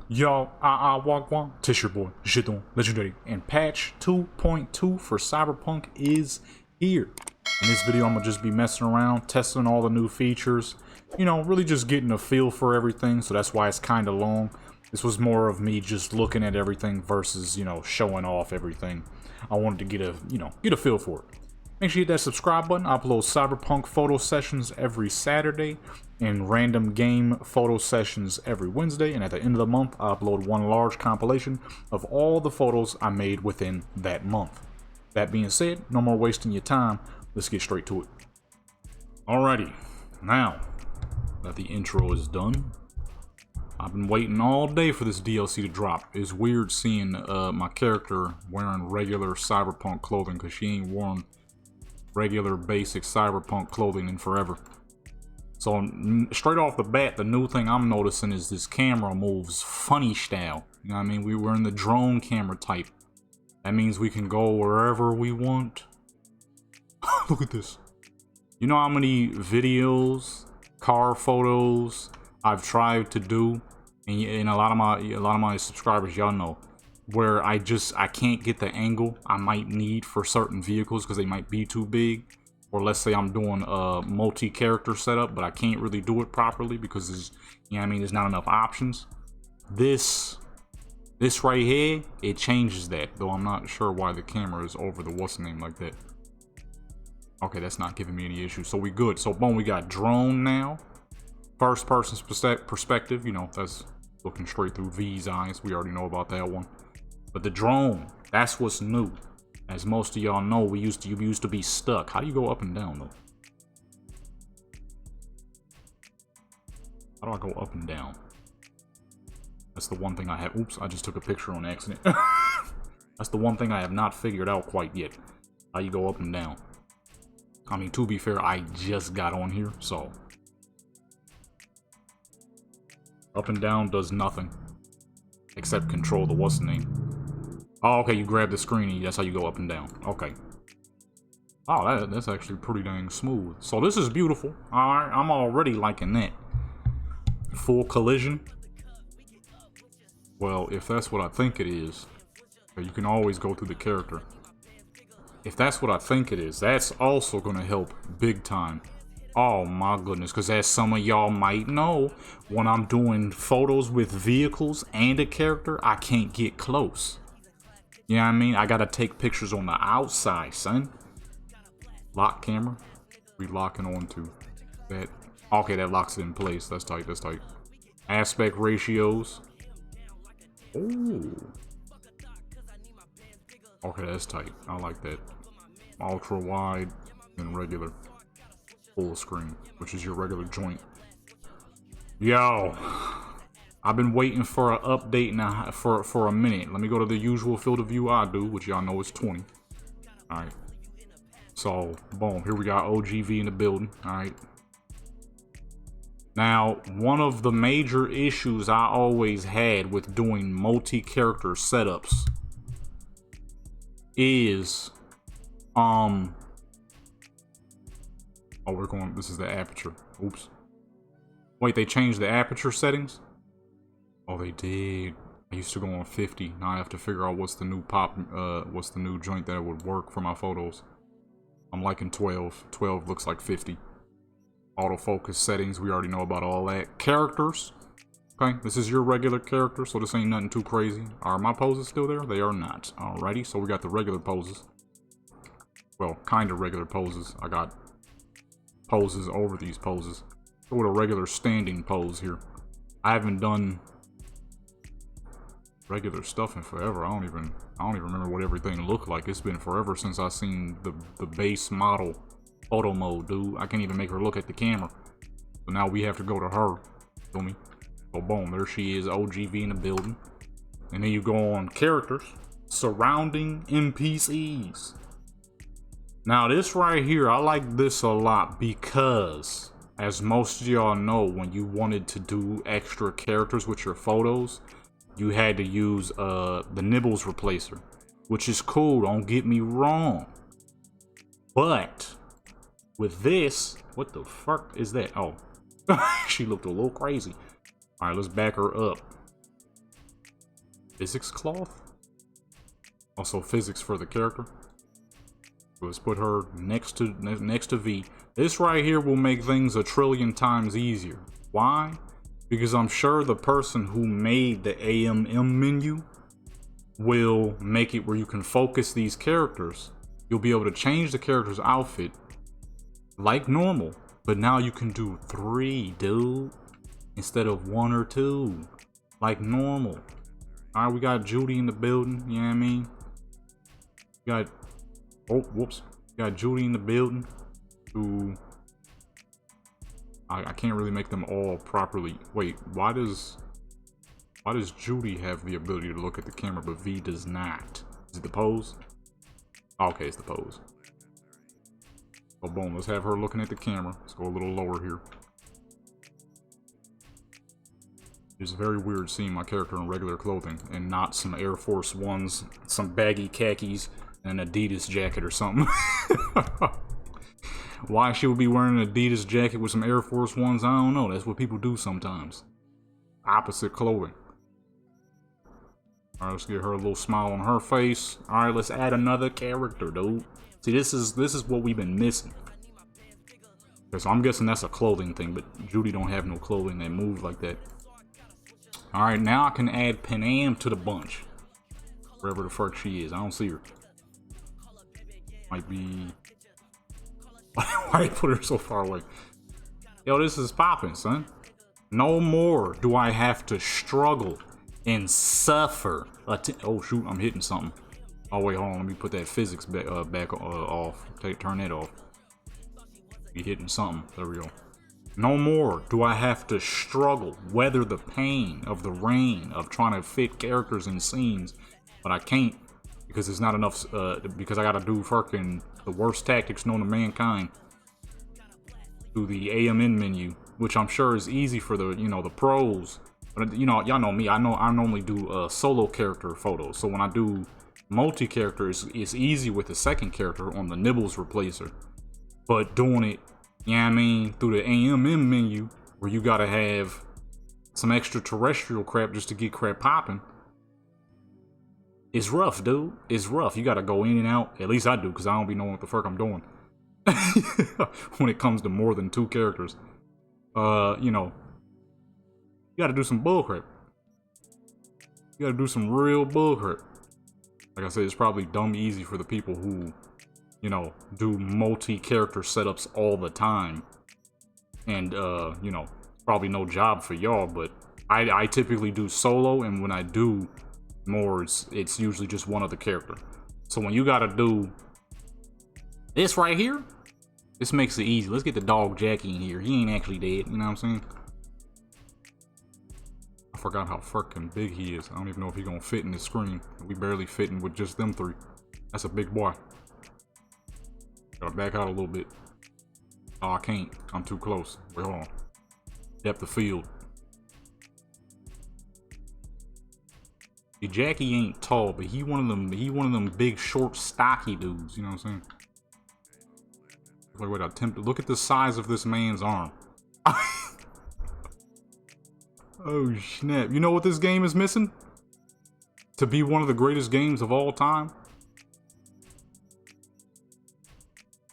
Yo, wagwan, Tish your boy, Jidon, Legendary, and patch 2.2 for Cyberpunk is here. In this video, I'm gonna just be messing around, testing all the new features, you know, really just getting a feel for everything, so that's why it's kind of long. This was more of me just looking at everything versus, you know, showing off everything. I wanted to get a feel for it. Make sure you hit that subscribe button. I upload Cyberpunk photo sessions every Saturday and random game photo sessions every Wednesday. And at the end of the month, I upload one large compilation of all the photos I made within that month. That being said, no more wasting your time. Let's get straight to it. Alrighty, now that the intro is done, I've been waiting all day for this DLC to drop. It's weird seeing my character wearing regular Cyberpunk clothing because she ain't worn regular basic Cyberpunk clothing in forever. So straight off the bat, the new thing I'm noticing is this camera moves funny style. You know what I mean? We were in the drone camera type. That means we can go wherever we want. Look at this. You know how many videos, car photos I've tried to do, and a lot of my subscribers, y'all know, where I can't get the angle I might need for certain vehicles because they might be too big. Or let's say I'm doing a multi-character setup, but I can't really do it properly because there's, you know what I mean, there's not enough options. This right here, it changes that, though I'm not sure why the camera is over the what's the name like that. Okay, that's not giving me any issues, so we good. So boom, we got drone now. First person's perspective, you know, that's looking straight through V's eyes. We already know about that one. But the drone, that's what's new. As most of y'all know, you used to be stuck. How do you go up and down though? How do I go up and down? That's the one thing I have. Oops, I just took a picture on accident. That's the one thing I have not figured out quite yet. How you go up and down. I mean, to be fair, I just got on here, so up and down does nothing except control the what's the name. Oh, okay, you grab the screen and that's how you go up and down. Okay. Oh, that's actually pretty dang smooth. So this is beautiful. Alright, I'm already liking that. Full collision. Well, if that's what I think it is, you can always go through the character. If that's what I think it is, that's also going to help big time. Oh my goodness, because as some of y'all might know, when I'm doing photos with vehicles and a character, I can't get close. You know what I mean? I gotta take pictures on the outside, son. Lock camera. We locking onto that. Okay, that locks it in place. That's tight, that's tight. Aspect ratios. Ooh. Okay, that's tight. I like that. Ultra wide and regular. Full screen, which is your regular joint. Yo. I've been waiting for an update now for a minute. Let me go to the usual field of view I do, which y'all know is 20. Alright. So, boom. Here we got OGV in the building. Alright. Now, one of the major issues I always had with doing multi-character setups is, oh, we're going, this is the aperture. Oops. Wait, they changed the aperture settings? Oh, they did. I used to go on 50. Now I have to figure out what's the new what's the new joint that would work for my photos. I'm liking 12. 12 looks like 50. Autofocus settings, we already know about all that. Characters. Okay, this is your regular character, so this ain't nothing too crazy. Are my poses still there? They are not. Alrighty, so we got the regular poses. Well, kind of regular poses. I got poses over these poses. Go with a regular standing pose here. I haven't done regular stuff in forever. I don't even remember what everything looked like. It's been forever since I seen the base model photo mode, dude. I can't even make her look at the camera. So now we have to go to her. Feel me? So boom, there she is, OGV in the building. And then you go on characters, surrounding NPCs. Now this right here, I like this a lot because, as most of y'all know, when you wanted to do extra characters with your photos, you had to use the nibbles replacer, which is cool, don't get me wrong. But with this, what the fuck is that? Oh, she looked a little crazy. All right, let's back her up. physics cloth? Also physics for the character. Let's put her next to V. This right here will make things 1,000,000,000 times easier. Why? Because I'm sure the person who made the AMM menu will make it where you can focus these characters. You'll be able to change the character's outfit like normal, but now you can do 3, dude, instead of 1 or 2, like normal. All right, we got Judy in the building. You know what I mean? We got, oh, whoops, we got Judy in the building. Who I can't really make them all properly. Wait, why does Judy have the ability to look at the camera, but V does not? Is it the pose? Oh, okay, it's the pose. So boom, let's have her looking at the camera. Let's go a little lower here. It's very weird seeing my character in regular clothing and not some Air Force Ones, some baggy khakis, and an Adidas jacket or something. Why she would be wearing an Adidas jacket with some Air Force Ones, I don't know. That's what people do sometimes. Opposite clothing. Alright, let's get her a little smile on her face. Alright, let's add another character, dude. See, this is what we've been missing. Okay, so I'm guessing that's a clothing thing, but Judy don't have no clothing that moves like that. Alright, now I can add Panam to the bunch. Wherever the fuck she is. I don't see her. Might be... Why they put her so far away? Yo, this is popping, son. No more do I have to struggle and suffer. Oh shoot, I'm hitting something. Oh wait, hold on. Let me put that physics back off. Turn that off. Be hitting something. There we go. No more do I have to struggle, weather the pain of the rain of trying to fit characters in scenes, but I can't because there's not enough. Because I gotta do fucking the worst tactics known to mankind through the AMN menu, which I'm sure is easy for the the pros. But y'all know me. I normally do solo character photos. So when I do multi-character, it's easy with the second character on the nibbles replacer. But doing it, you know what I mean, through the AMM menu, where you gotta have some extraterrestrial crap just to get crap popping, it's rough, dude. It's rough. You gotta go in and out. At least I do, because I don't be knowing what the fuck I'm doing. When it comes to more than 2 characters. You gotta do some bullcrap. You gotta do some real bullcrap. Like I said, it's probably dumb easy for the people who, do multi-character setups all the time. And, probably no job for y'all, but I typically do solo, and when I do more, it's usually just one other character. So when you gotta do this right here, this makes it easy. Let's get the dog Jackie in here. He ain't actually dead, you know what I'm saying? I forgot how fucking big he is. I don't even know if he's gonna fit in this screen. We barely fitting with just them 3. That's a big boy. Gotta back out a little bit. Oh, I can't. I'm too close. Wait, hold on. Depth of field. See, Jackie ain't tall, but he one of them big, short, stocky dudes. You know what I'm saying? Like, wait, look at the size of this man's arm. Oh snap! You know what this game is missing? To be one of the greatest games of all time?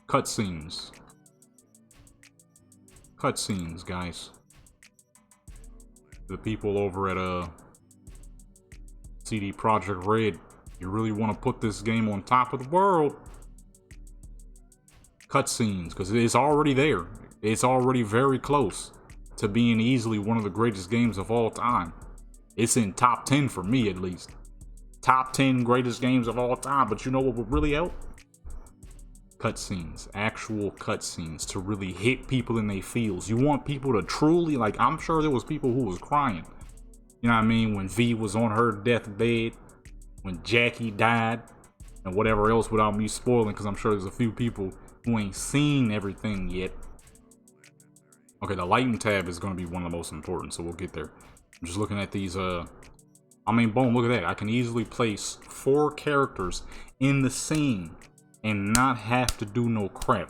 Cutscenes. Cutscenes, guys. The people over at CD Projekt Red, you really want to put this game on top of the world. Cutscenes, because it's already there. It's already very close to being easily one of the greatest games of all time. It's in top 10 for me, at least. Top 10 greatest games of all time. But you know what would really help? Cutscenes. Actual cutscenes to really hit people in their feels. You want people to truly, like, I'm sure there was people who was crying. You know what I mean? When V was on her deathbed. When Jackie died. And whatever else without me spoiling, because I'm sure there's a few people who ain't seen everything yet. Okay, the lighting tab is going to be one of the most important, so we'll get there. I'm just looking at these, boom, look at that. I can easily place 4 characters in the scene and not have to do no crap.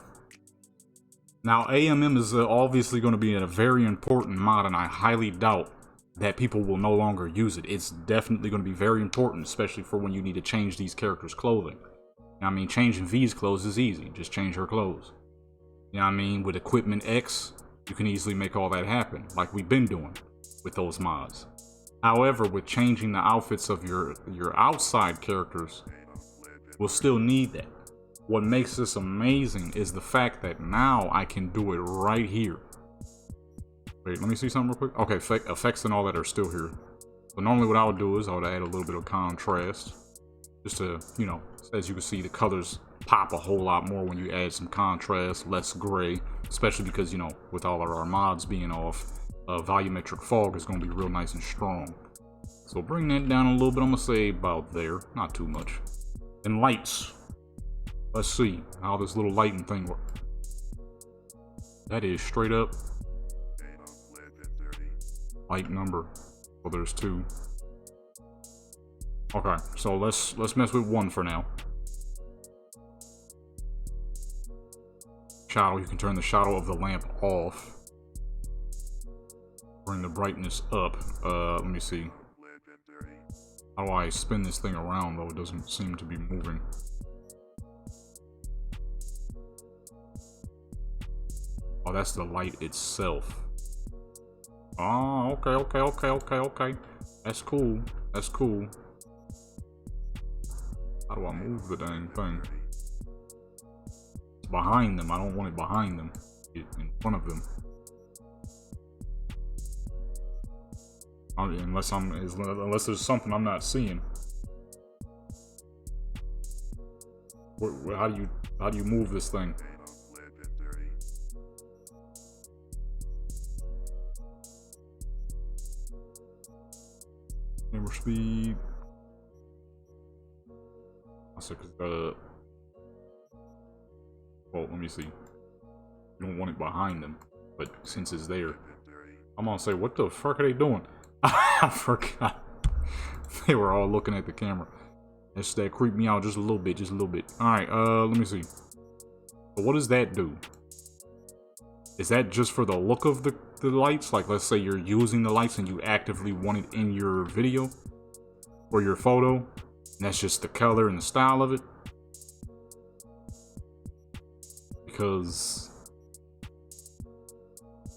Now, AMM is obviously going to be a very important mod, and I highly doubt that people will no longer use it. It's definitely going to be very important, especially for when you need to change these characters' clothing. I mean, changing V's clothes is easy. Just change her clothes. You know what I mean? With Equipment X, you can easily make all that happen, like we've been doing with those mods. However, with changing the outfits of your outside characters, we'll still need that. What makes this amazing is the fact that now I can do it right here. Wait, let me see something real quick. Okay, effects and all that are still here. So normally what I would do is I would add a little bit of contrast. Just to, you know, as you can see, the colors pop a whole lot more when you add some contrast, less gray. Especially because, you know, with all of our mods being off, volumetric fog is going to be real nice and strong. So bring that down a little bit. I'm going to say about there. Not too much. And lights. Let's see how this little lighting thing works. That is straight up light number. Well, there's 2. Okay, so let's mess with 1 for now. Shadow, you can turn the shadow of the lamp off. Bring the brightness up. Let me see. How do I spin this thing around though? It doesn't seem to be moving. Oh, that's the light itself. Oh, okay. That's cool. That's cool. How do I move the dang thing? It's behind them. I don't want it behind them. It's in front of them. Unless there's something I'm not seeing. How do you move this thing? Camera speed. Well, let me see. You don't want it behind them, but since it's there, I'm gonna say, what the fuck are they doing? I forgot. They were all looking at the camera. That creeped me out just a little bit, Alright, let me see. So what does that do? Is that just for the look of the lights? Like, let's say you're using the lights and you actively want it in your video or your photo, and that's just the color and the style of it? Because...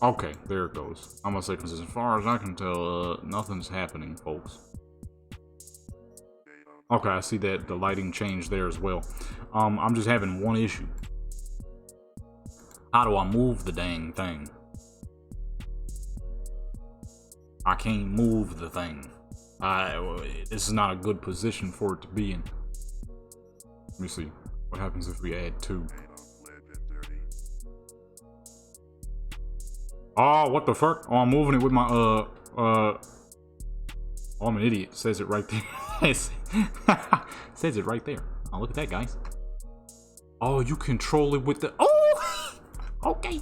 okay, there it goes. I'm gonna say, because as far as I can tell, nothing's happening, folks. Okay, I see that the lighting changed there as well. I'm just having one issue. How do I move the dang thing? I can't move the thing. This is not a good position for it to be in. Let me see. What happens if we add 2? Oh, what the fuck? Oh, I'm moving it with my, oh, I'm an idiot. It says it right there. It says it right there. Oh, look at that, guys. Oh, you control it with the, oh! Okay.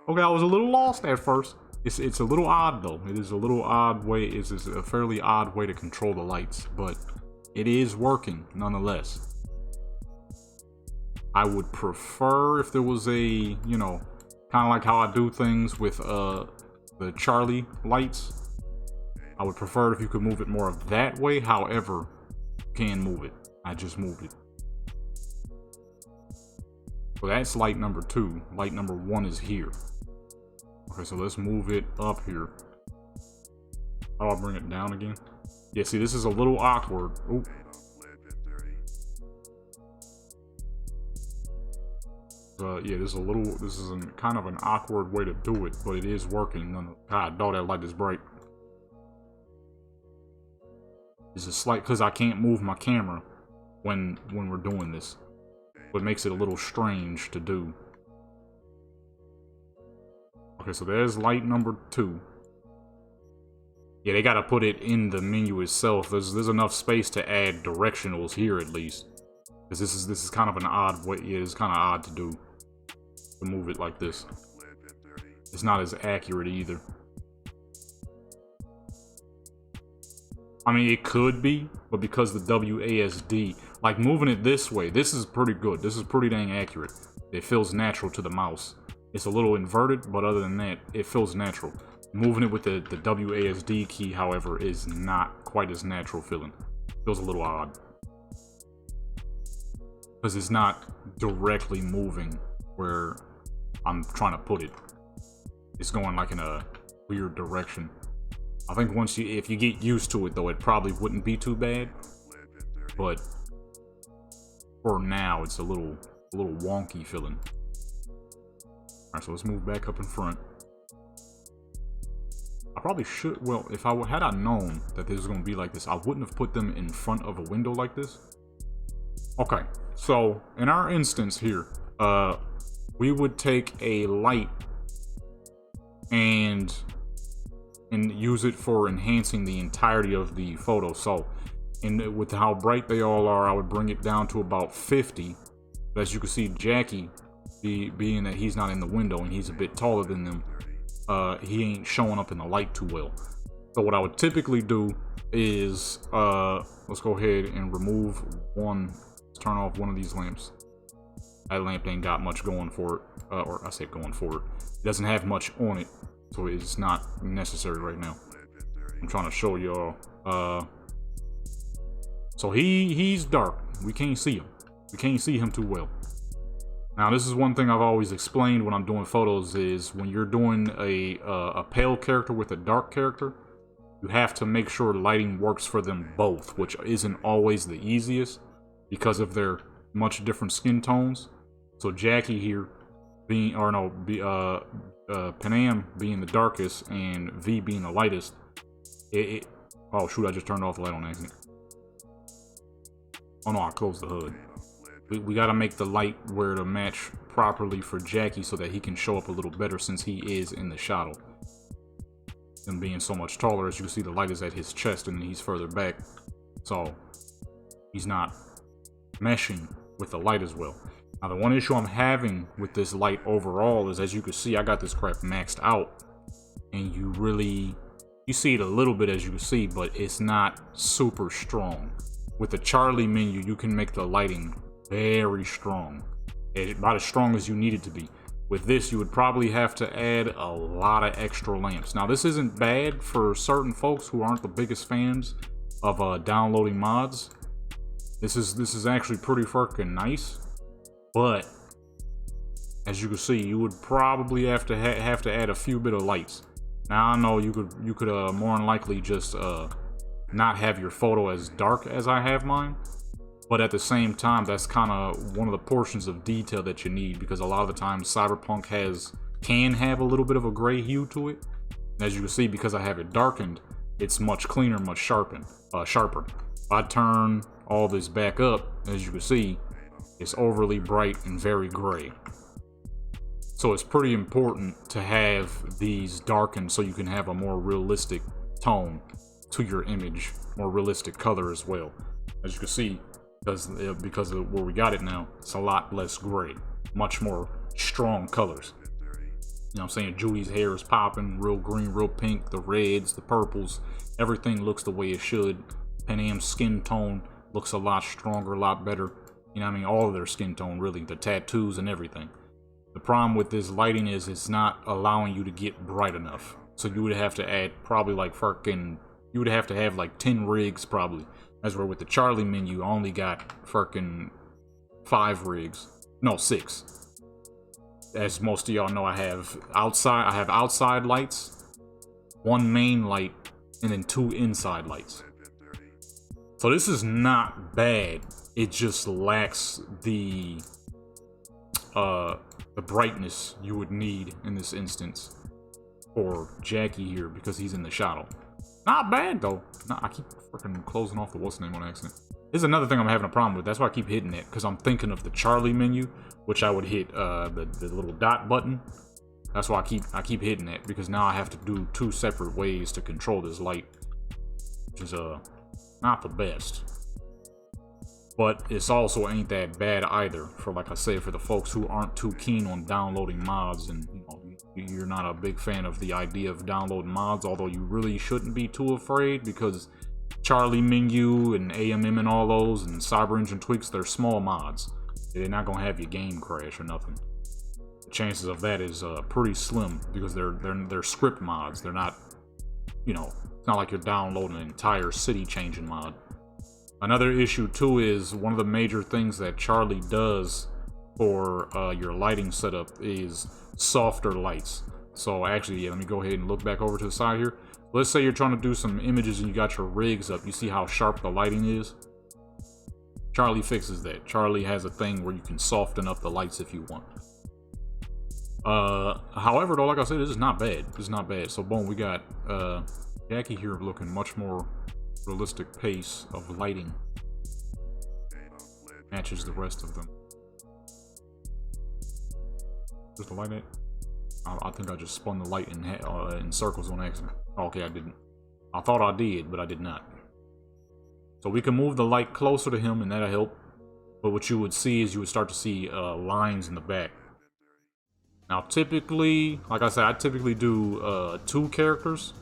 Okay, I was a little lost at first. It's a little odd, though. It is a little odd way, it's a fairly odd way to control the lights, but it is working, nonetheless. I would prefer if there was a, you know, kind of like how I do things with the Charlie lights. I would prefer it if you could move it more of that way. However, you can move it. I just moved it. So that's light number 2. Light number 1 is here. Okay, so let's move it up here. How do I bring it down again? Yeah, see, this is a little awkward. Ooh. Yeah, this is kind of an awkward way to do it, but it is working. God, dog, that light is bright. It's a slight, because I can't move my camera when we're doing this. What makes it a little strange to do. Okay, so there's light number 2. Yeah, they gotta put it in the menu itself. There's enough space to add directionals here at least. Because this is kind of an odd way. Yeah, it's kind of odd to do. To move it like this. It's not as accurate either. I mean, it could be, but because the WASD, like moving it this way, this is pretty good. This is pretty dang accurate. It feels natural to the mouse. It's a little inverted, but other than that, it feels natural. Moving it with the WASD key, however, is not quite as natural feeling. Feels a little odd. Because it's not directly moving where I'm trying to put it. It's going like in a weird direction. I think if you get used to it though, it probably wouldn't be too bad. But for now, it's a little wonky feeling. Alright, so let's move back up in front. I probably should, well, if I had known that this was going to be like this, I wouldn't have put them in front of a window like this. Okay, so in our instance here, we would take a light and use it for enhancing the entirety of the photo. So, with how bright they all are, I would bring it down to about 50. But as you can see, Jackie, being that he's not in the window and he's a bit taller than them, he ain't showing up in the light too well. So what I would typically do is, let's go ahead and remove one. Let's turn off one of these lamps. That lamp ain't got much going for it, or I say going for it. It doesn't have much on it, so it's not necessary right now. I'm trying to show y'all. So he's dark. We can't see him. We can't see him too well. Now, this is one thing I've always explained when I'm doing photos is when you're doing a pale character with a dark character, you have to make sure lighting works for them both, which isn't always the easiest because of their much different skin tones. So Jackie here being, or no, Panam being the darkest and V being the lightest. Oh shoot, I just turned off the light on accident. Oh no, I closed the hood. We gotta make the light where to match properly for Jackie so that he can show up a little better since he is in the shadow. Him being so much taller, as you can see, the light is at his chest and he's further back. So he's not meshing with the light as well. Now the one issue I'm having with this light overall is, as you can see, I got this crap maxed out. And you see it a little bit, as you can see, but it's not super strong. With the Charlie menu, you can make the lighting very strong, about as strong as you need it to be. With this, you would probably have to add a lot of extra lamps. Now, this isn't bad for certain folks who aren't the biggest fans of downloading mods. This is actually pretty freaking nice, but as you can see, you would probably have to add a few bit of lights. Now, I know you could more than likely just not have your photo as dark as I have mine. But at the same time, that's kind of one of the portions of detail that you need, because a lot of the times Cyberpunk can have a little bit of a gray hue to it. And as you can see, because I have it darkened, it's much cleaner, much sharper. If I turn all this back up, as you can see, it's overly bright and very gray. So it's pretty important to have these darkened so you can have a more realistic tone to your image, more realistic color as well. As you can see, because of where we got it now, it's a lot less gray, much more strong colors. You know what I'm saying? Julie's hair is popping, real green, real pink, the reds, the purples, everything looks the way it should. Panam's skin tone looks a lot stronger, a lot better. You know what I mean? All of their skin tone, really, the tattoos and everything. The problem with this lighting is it's not allowing you to get bright enough. So you would have to add probably like you would have to have like 10 rigs probably. As where with the Charlie menu, I only got freaking 5 rigs. No, 6. As most of y'all know, I have outside lights, 1 main light, and then 2 inside lights. So this is not bad. It just lacks the brightness you would need in this instance for Jackie here, because he's in the shadow. Not bad though. Nah, I keep freaking closing off the what's name on accident. This is another thing I'm having a problem with. That's why I keep hitting it, because I'm thinking of the Charlie menu, which I would hit the little dot button. That's why I keep hitting it, because now I have to do 2 separate ways to control this light, which is not the best. But it's also ain't that bad either, for, like I said, for the folks who aren't too keen on downloading mods, and you know, you're not a big fan of the idea of downloading mods, although you really shouldn't be too afraid, because Charlie menu and AMM and all those and Cyber Engine tweaks, they're small mods. They're not gonna have your game crash or nothing. chances of that is pretty slim because they're script mods. They're not, you know, it's not like you're downloading an entire city changing mod. Another issue too is one of the major things that Charlie does for your lighting setup is softer lights. So actually, yeah, let me go ahead and look back over to the side here. Let's say you're trying to do some images and you got your rigs up. You see how sharp the lighting is? Charlie fixes that. Charlie has a thing where you can soften up the lights if you want. However, though, like I said, this is not bad. It's not bad. So, boom, we got Jackie here looking much more realistic pace of lighting. Matches the rest of them. Just the light at? I think I just spun the light in circles on accident. Okay, I didn't. I thought I did, but I did not. So we can move the light closer to him, and that'll help. But what you would see is you would start to see lines in the back. Now, typically, like I said, I typically do 2 characters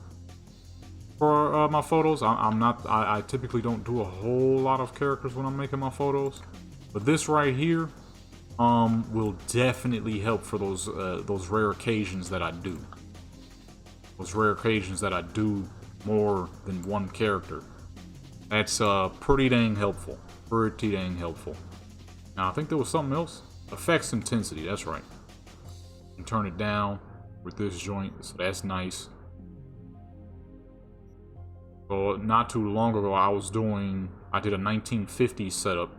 for my photos. I typically don't do a whole lot of characters when I'm making my photos. But this right here will definitely help for those rare occasions that I do. Those rare occasions that I do more than one character. That's pretty dang helpful. Pretty dang helpful. Now I think there was something else. Effects intensity, that's right. And turn it down with this joint, so that's nice. So not too long ago I did a 1950s setup.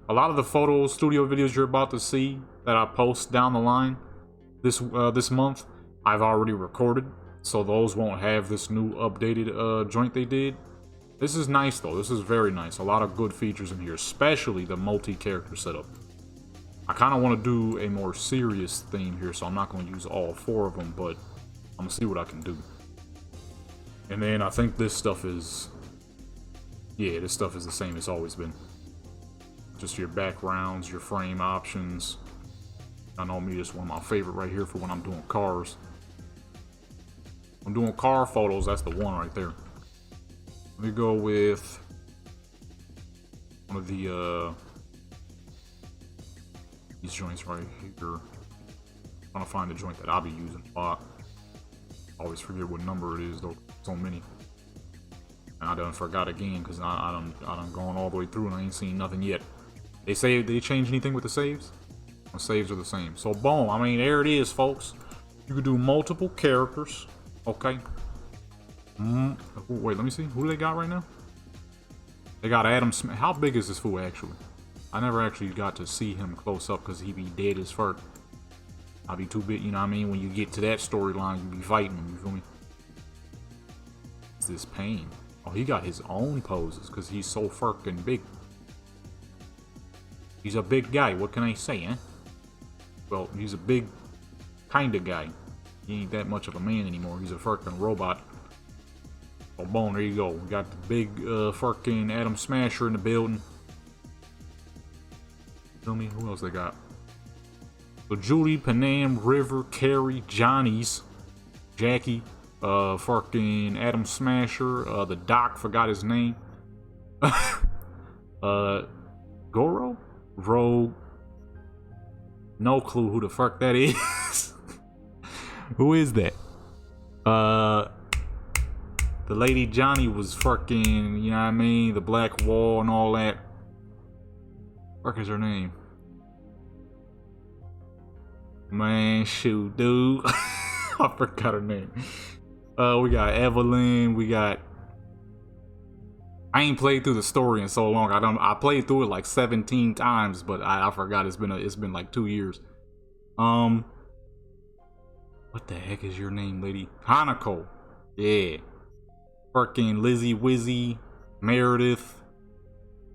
A lot of the photo studio videos you're about to see that I post down the line this month, I've already recorded, so those won't have this new updated joint they did. This is nice though. This is very nice. A lot of good features in here, especially the multi-character setup. I kind of want to do a more serious theme here, so I'm not going to use all 4 of them, but I'm gonna see what I can do. And then I think this stuff is, yeah, this stuff is the same it's always been. Just your backgrounds, your frame options. I know me, this is one of my favorite right here for when I'm doing cars. I'm doing car photos, that's the one right there. Let me go with one of the these joints right here. I'm trying to find the joint that I'll be using a lot. I always forget what number it is though, so many. And I done forgot again because I done gone all the way through and I ain't seen nothing yet. They say they change anything with the saves? The saves are the same. So boom, I mean, there it is, folks. You can do multiple characters. Okay. Wait, let me see. Who do they got right now? They got Adam Smith. How big is this fool actually? I never actually got to see him close up because he be dead as fuck. I'll be too big, you know what I mean? When you get to that storyline, you be fighting him, you feel me? What's this pain? Oh, he got his own poses because he's so fucking big. He's a big guy, what can I say, eh? Well, he's a big kind of guy. He ain't that much of a man anymore. He's a fucking robot. Oh, boom, there you go. We got the big fucking Adam Smasher in the building. Feel me? Who else they got? So Judy, Panam, River, Carrie, Johnny's, Jackie, fucking Adam Smasher, the Doc, forgot his name. Goro? Rogue. No clue who the fuck that is. Who is that? The Lady Johnny was fucking, you know what I mean? The Black Wall and all that. Fuck is her name? Man, shoot, dude. I forgot her name. We got Evelyn. We got. I ain't played through the story in so long. I played through it like 17 times, but I forgot. It's been like 2 years. What the heck is your name, lady? Hanako. Yeah. Fucking Lizzie Wizzy, Meredith,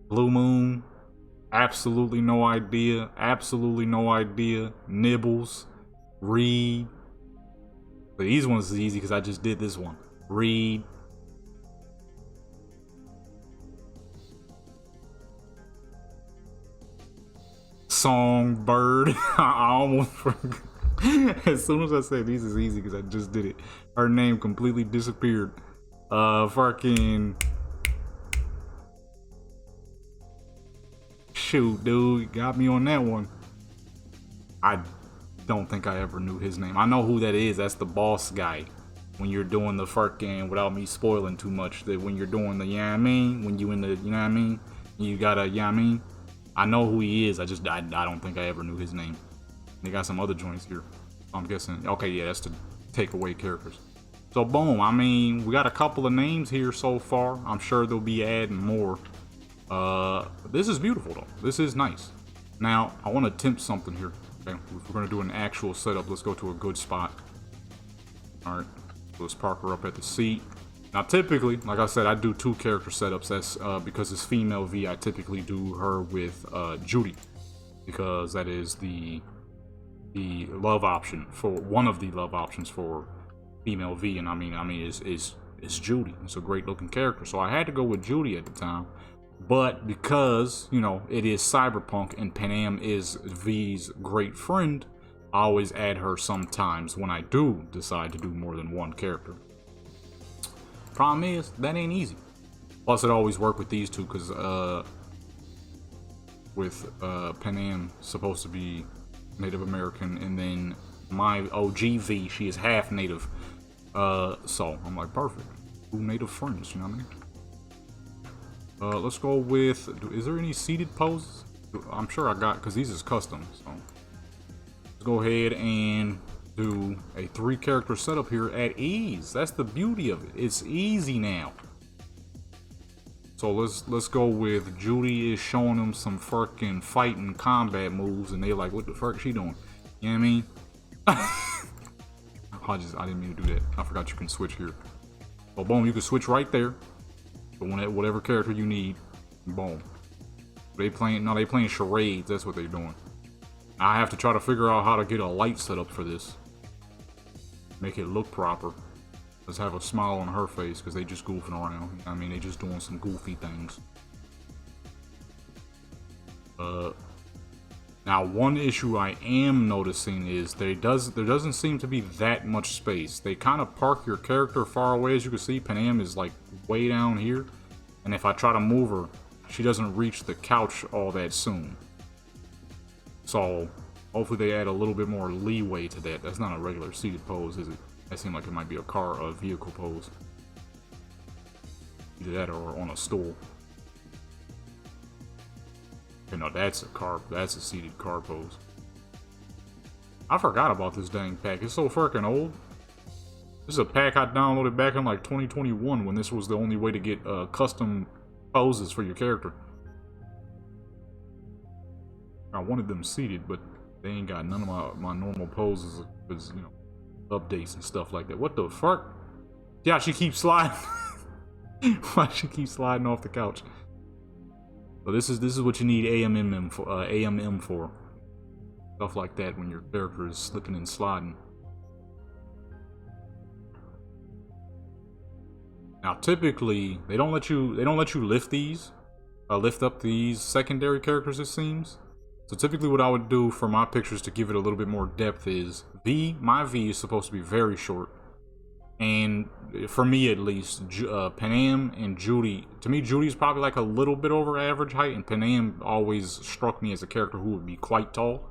Blue Moon. Absolutely no idea. Absolutely no idea. Nibbles, Reed. But these ones is easy because I just did this one. Reed. Songbird. I almost forgot. As soon as I said these is easy because I just did it. Her name completely disappeared. Fucking. Shoot, dude, got me on that one. don't think I ever knew his name. I know who that is. That's the boss guy. When you're doing the fucking, without me spoiling too much, that when you're doing the, you know what I mean? When you in the, you know what I mean? You gotta, you know what I mean? I know who he is. I don't think I ever knew his name. They got some other joints here. I'm guessing. Okay, yeah, that's to take away characters. So boom, I mean, we got a couple of names here so far. I'm sure they'll be adding more. This is beautiful though. This is nice. Now, I want to attempt something here. Okay, if we're gonna do an actual setup, let's go to a good spot. All right, let's park her up at the seat. Now, typically, like I said, I do 2 character setups. That's because it's female V. I typically do her with Judy, because that is the love option for one of the love options for female V, and I mean it's Judy. It's a great looking character, so I had to go with Judy at the time. But because, you know, it is Cyberpunk and Panam is V's great friend, I always add her sometimes when I do decide to do more than one character. Problem is, that ain't easy. Plus, it always worked with these two, because with Panam supposed to be Native American, and then my OG V, she is half Native. So I'm like, perfect. 2 Native friends, you know what I mean? Let's go with, is there any seated poses? I'm sure I got, because these is custom, so. Let's go ahead and do a 3 character setup here at ease. That's the beauty of it. It's easy now. So let's go with Judy is showing them some fucking fighting combat moves, and they like, what the fuck is she doing? You know what I mean? I didn't mean to do that. I forgot you can switch here. So boom, you can switch right there. So whatever character you need, boom. They playing charades. That's what they're doing. I have to try to figure out how to get a light set up for this. Make it look proper. Let's have a smile on her face, because they just goofing around. I mean, they just doing some goofy things. Now, one issue I am noticing is there doesn't seem to be that much space. They kind of park your character far away. As you can see, Panam is like way down here. And if I try to move her, she doesn't reach the couch all that soon. So, hopefully they add a little bit more leeway to that. That's not a regular seated pose, is it? That seemed like it might be a vehicle pose. Either that or on a stool. Okay, no, that's a seated car pose. I forgot about this dang pack. It's so freaking old. This is a pack I downloaded back in like 2021 when this was the only way to get custom poses for your character. I wanted them seated, but they ain't got none of my normal poses, because, you know, updates and stuff like that. What the fuck? Yeah, she keeps sliding. Why she keep sliding off the couch? So this is what you need AMM for. Stuff like that when your character is slipping and sliding. Now typically they don't let you lift up these secondary characters, it seems. So typically what I would do for my pictures to give it a little bit more depth is my V is supposed to be very short. And for me at least, Panam and Judy, to me Judy's probably like a little bit over average height, and Panam always struck me as a character who would be quite tall.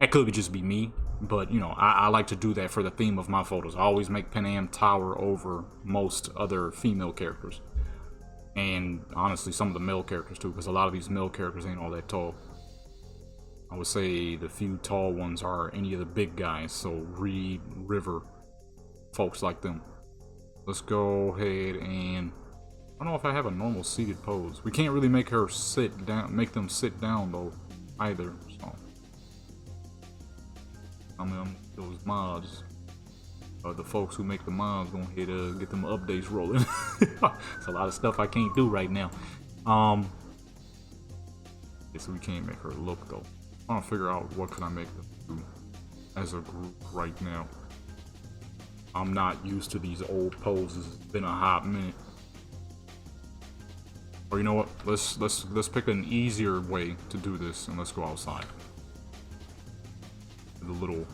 That could just be me, but you know, I like to do that for the theme of my photos. I always make Panam tower over most other female characters. And honestly, some of the male characters too, because a lot of these male characters ain't all that tall. I would say the few tall ones are any of the big guys, so Reed, River, folks like them. Let's go ahead and I don't know if I have a normal seated pose. We can't really make her sit down, make them sit down though either. So I mean, those mods, the folks who make the mods, gonna get them updates rolling. It's a lot of stuff I can't do right now. So we can't make her look though. I'm trying to figure out what can I make them do as a group right now. I'm not used to these old poses. It's been a hot minute. Or you know what? Let's pick an easier way to do this, and let's go outside. The little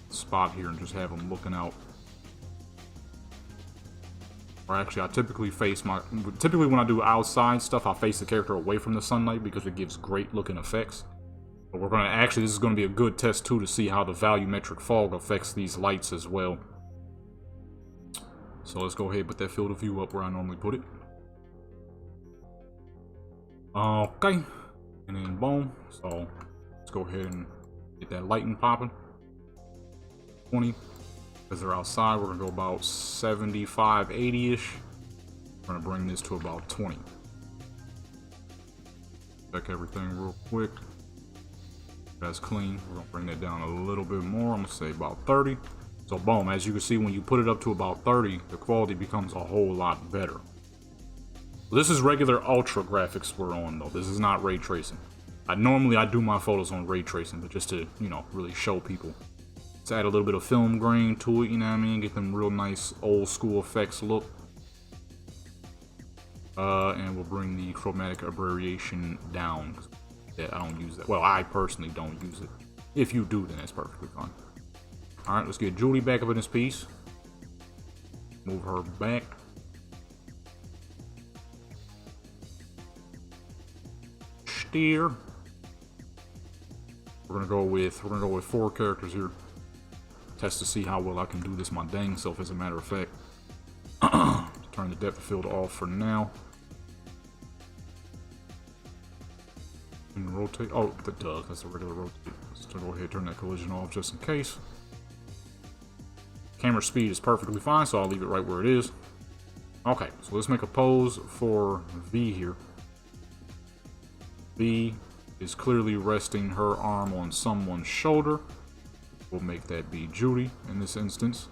spot here, and just have them looking out. Or actually, I typically when I do outside stuff, I face the character away from the sunlight because it gives great looking effects. But we're gonna actually, this is gonna be a good test too to see how the volumetric fog affects these lights as well. So let's go ahead and put that field of view up where I normally put it. Okay, and then boom. So let's go ahead and get that lighting popping. 20, because they're outside. We're gonna go about 75, 80-ish. We're gonna bring this to about 20. Check everything real quick. That's clean. We're gonna bring that down a little bit more. I'm gonna say about 30. So boom, as you can see, when you put it up to about 30, the quality becomes a whole lot better. This is regular ultra graphics we're on though. This is not ray tracing. Normally I do my photos on ray tracing, but just to, you know, really show people. Let's add a little bit of film grain to it, you know what I mean? Get them real nice old school effects look. And we'll bring the chromatic aberration down. Yeah, I don't use that. Well, I personally don't use it. If you do, then that's perfectly fine. Alright, let's get Julie back up in this piece. Move her back. Steer. We're gonna go with 4 characters here. Test to see how well I can do this my dang self, as a matter of fact. Turn the depth of field off for now. And rotate. Oh, that does. That's a regular rotate. Let's go ahead and turn that collision off just in case. Camera speed is perfectly fine, so I'll leave it right where it is. Okay, so let's make a pose for V here. V is clearly resting her arm on someone's shoulder. We'll make that be Judy in this instance.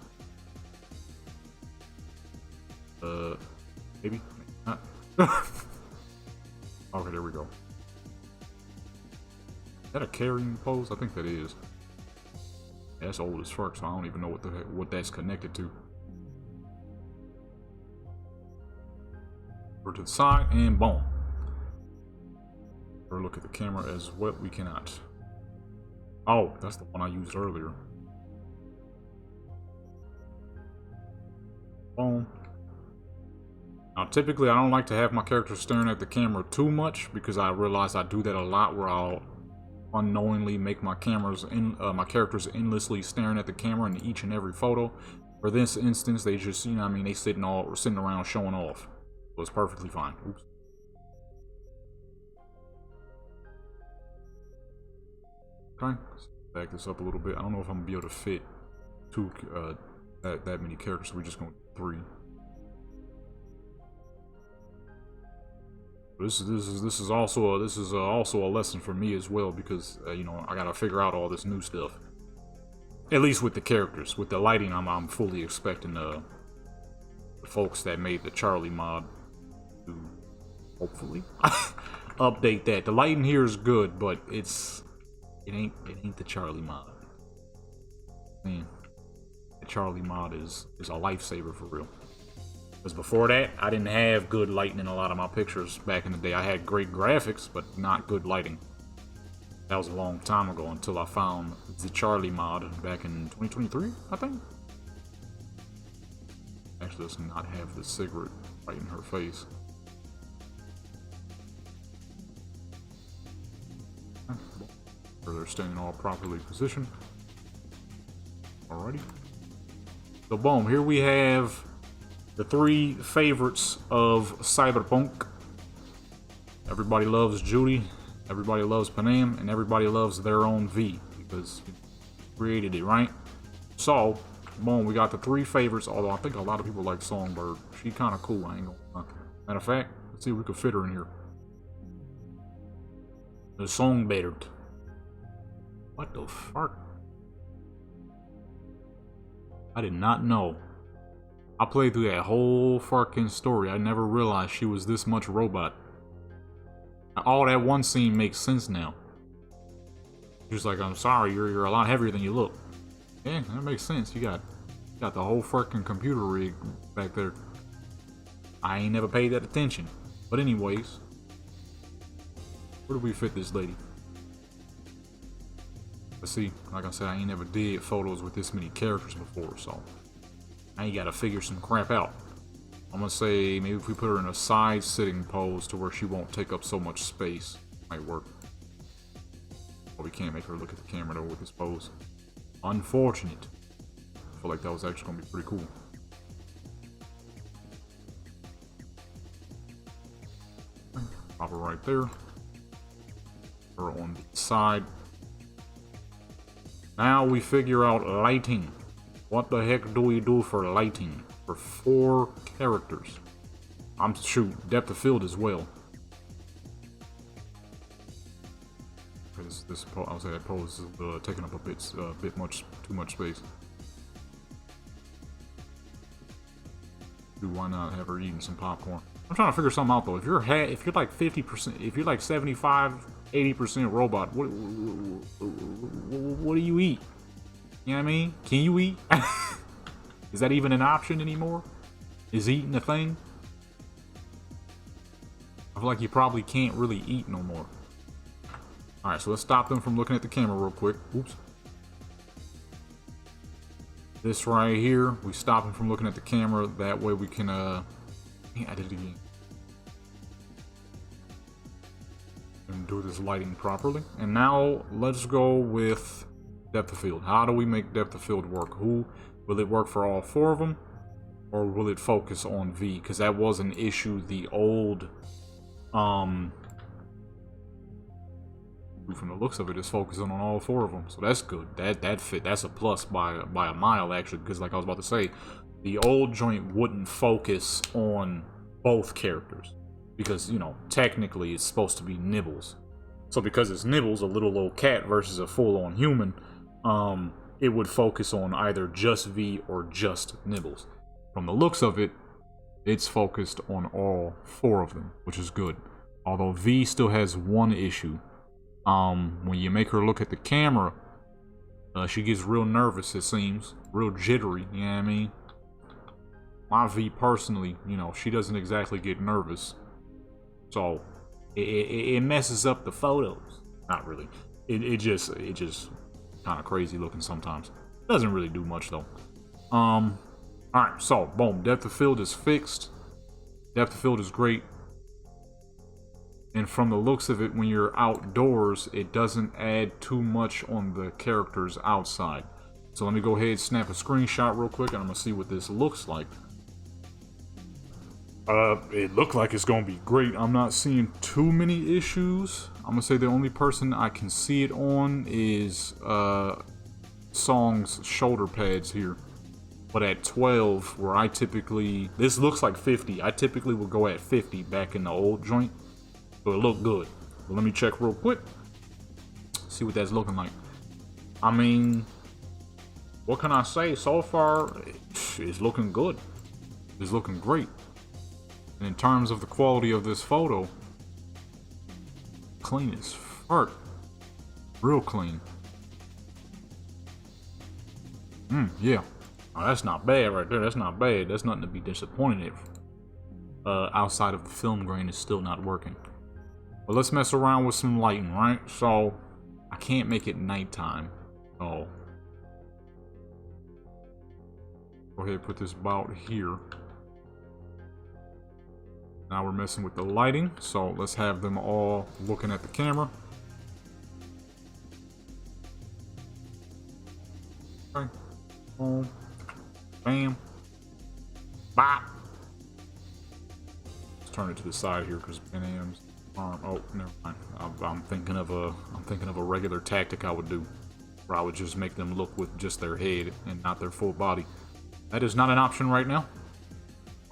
Maybe not. Okay, there we go. Is that a carrying pose? I think that is. Yeah, that's old as fuck, so I don't even know what that's connected to. Over to the side and boom. Or look at the camera as well. We cannot. Oh, that's the one I used earlier. Boom. Now, typically, I don't like to have my characters staring at the camera too much because I realize I do that a lot, where I'll unknowingly make my characters endlessly staring at the camera in each and every photo. For this instance, they just, you know what I mean, they sitting around showing off. So it's perfectly fine. Oops. Okay, let's back this up a little bit. I don't know if I'm gonna be able to fit that many characters, so we're just going to 3. This is also a lesson for me as well, because you know, I gotta figure out all this new stuff. At least with the characters. With the lighting, I'm fully expecting the folks that made the Charlie mod to hopefully update that. The lighting here is good, but it ain't the Charlie mod. Man, the Charlie mod is a lifesaver for real. Because before that, I didn't have good lighting in a lot of my pictures back in the day. I had great graphics, but not good lighting. That was a long time ago until I found the Charlie mod back in 2023, I think. Actually, let's not have the cigarette right in her face. Where they're standing all properly positioned. Alrighty. So boom, here we have the 3 favorites of Cyberpunk. Everybody loves Judy, everybody loves Panam, and everybody loves their own V, because you created it, right? So, boom, we got the 3 favorites, although I think a lot of people like Songbird. She kind of cool, I ain't gonna lie. Matter of fact, let's see if we can fit her in here. The Songbird. What the fuck? I did not know. I played through that whole fucking story. I never realized she was this much robot. All that one scene makes sense now. She's like, I'm sorry, you're a lot heavier than you look. Yeah, that makes sense. You got the whole fucking computer rig back there. I ain't never paid that attention. But anyways, where do we fit this lady? Let's see. Like I said, I ain't never did photos with this many characters before, so I ain't gotta figure some crap out. I'm gonna say maybe if we put her in a side sitting pose to where she won't take up so much space, might work. we can't make her look at the camera though with this pose. Unfortunate. I feel like that was actually gonna be pretty cool. Pop her right there. Her on the side. Now we figure out lighting. What the heck do we do for lighting? For 4 characters. I'm shoot, depth of field as well. Because this I would say that pose is taking up a bit too much space. Dude, why not have her eating some popcorn? I'm trying to figure something out though. If you're like 50%, if you're like 75, 80% robot, what do you eat? You know what I mean? Can you eat? Is that even an option anymore? Is eating a thing? I feel like you probably can't really eat no more. Alright, so let's stop them from looking at the camera real quick. Oops. This right here, we stop them from looking at the camera. That way we can, I did it again. And do this lighting properly. And now let's go with depth of field. How do we make depth of field work? Will it work for all 4 of them? Or will it focus on V? Because that was an issue the old, from the looks of it, it's focusing on all 4 of them. So that's good. That fit. That's a plus by a mile, actually. Because like I was about to say, the old joint wouldn't focus on both characters. Because, you know, technically it's supposed to be Nibbles. So because it's Nibbles, a little old cat versus a full-on human, it would focus on either just V or just Nibbles. From the looks of it, it's focused on all 4 of them, which is good. Although V still has one issue. When you make her look at the camera, she gets real nervous, it seems. Real jittery, you know what I mean? My V personally, you know, she doesn't exactly get nervous. So, it messes up the photos. Not really. It just kind of crazy looking sometimes. Doesn't really do much though. Alright, so boom, depth of field is fixed. Depth of field is great. And from the looks of it, when you're outdoors, it doesn't add too much on the characters outside. So let me go ahead and snap a screenshot real quick and I'm gonna see what this looks like. It looked like it's gonna be great. I'm not seeing too many issues. I'm gonna say the only person I can see it on is Song's shoulder pads here. But at 12, where I typically, this looks like 50. I typically would go at 50 back in the old joint. So it looked good. But let me check real quick. See what that's looking like. I mean, what can I say? So far, it's looking good. It's looking great. And in terms of the quality of this photo, clean as fuck. Real clean. Yeah. Oh, that's not bad right there. That's not bad. That's nothing to be disappointed if. Outside of the film grain is still not working. But let's mess around with some lighting, right? So, I can't make it nighttime. Oh. Go ahead and put this about here. Now we're messing with the lighting. So, let's have them all looking at the camera. Okay. Boom. Bam. Bop. Let's turn it to the side here because Ben Am's arm. Oh, never mind. I'm thinking of a regular tactic I would do, where I would just make them look with just their head and not their full body. That is not an option right now.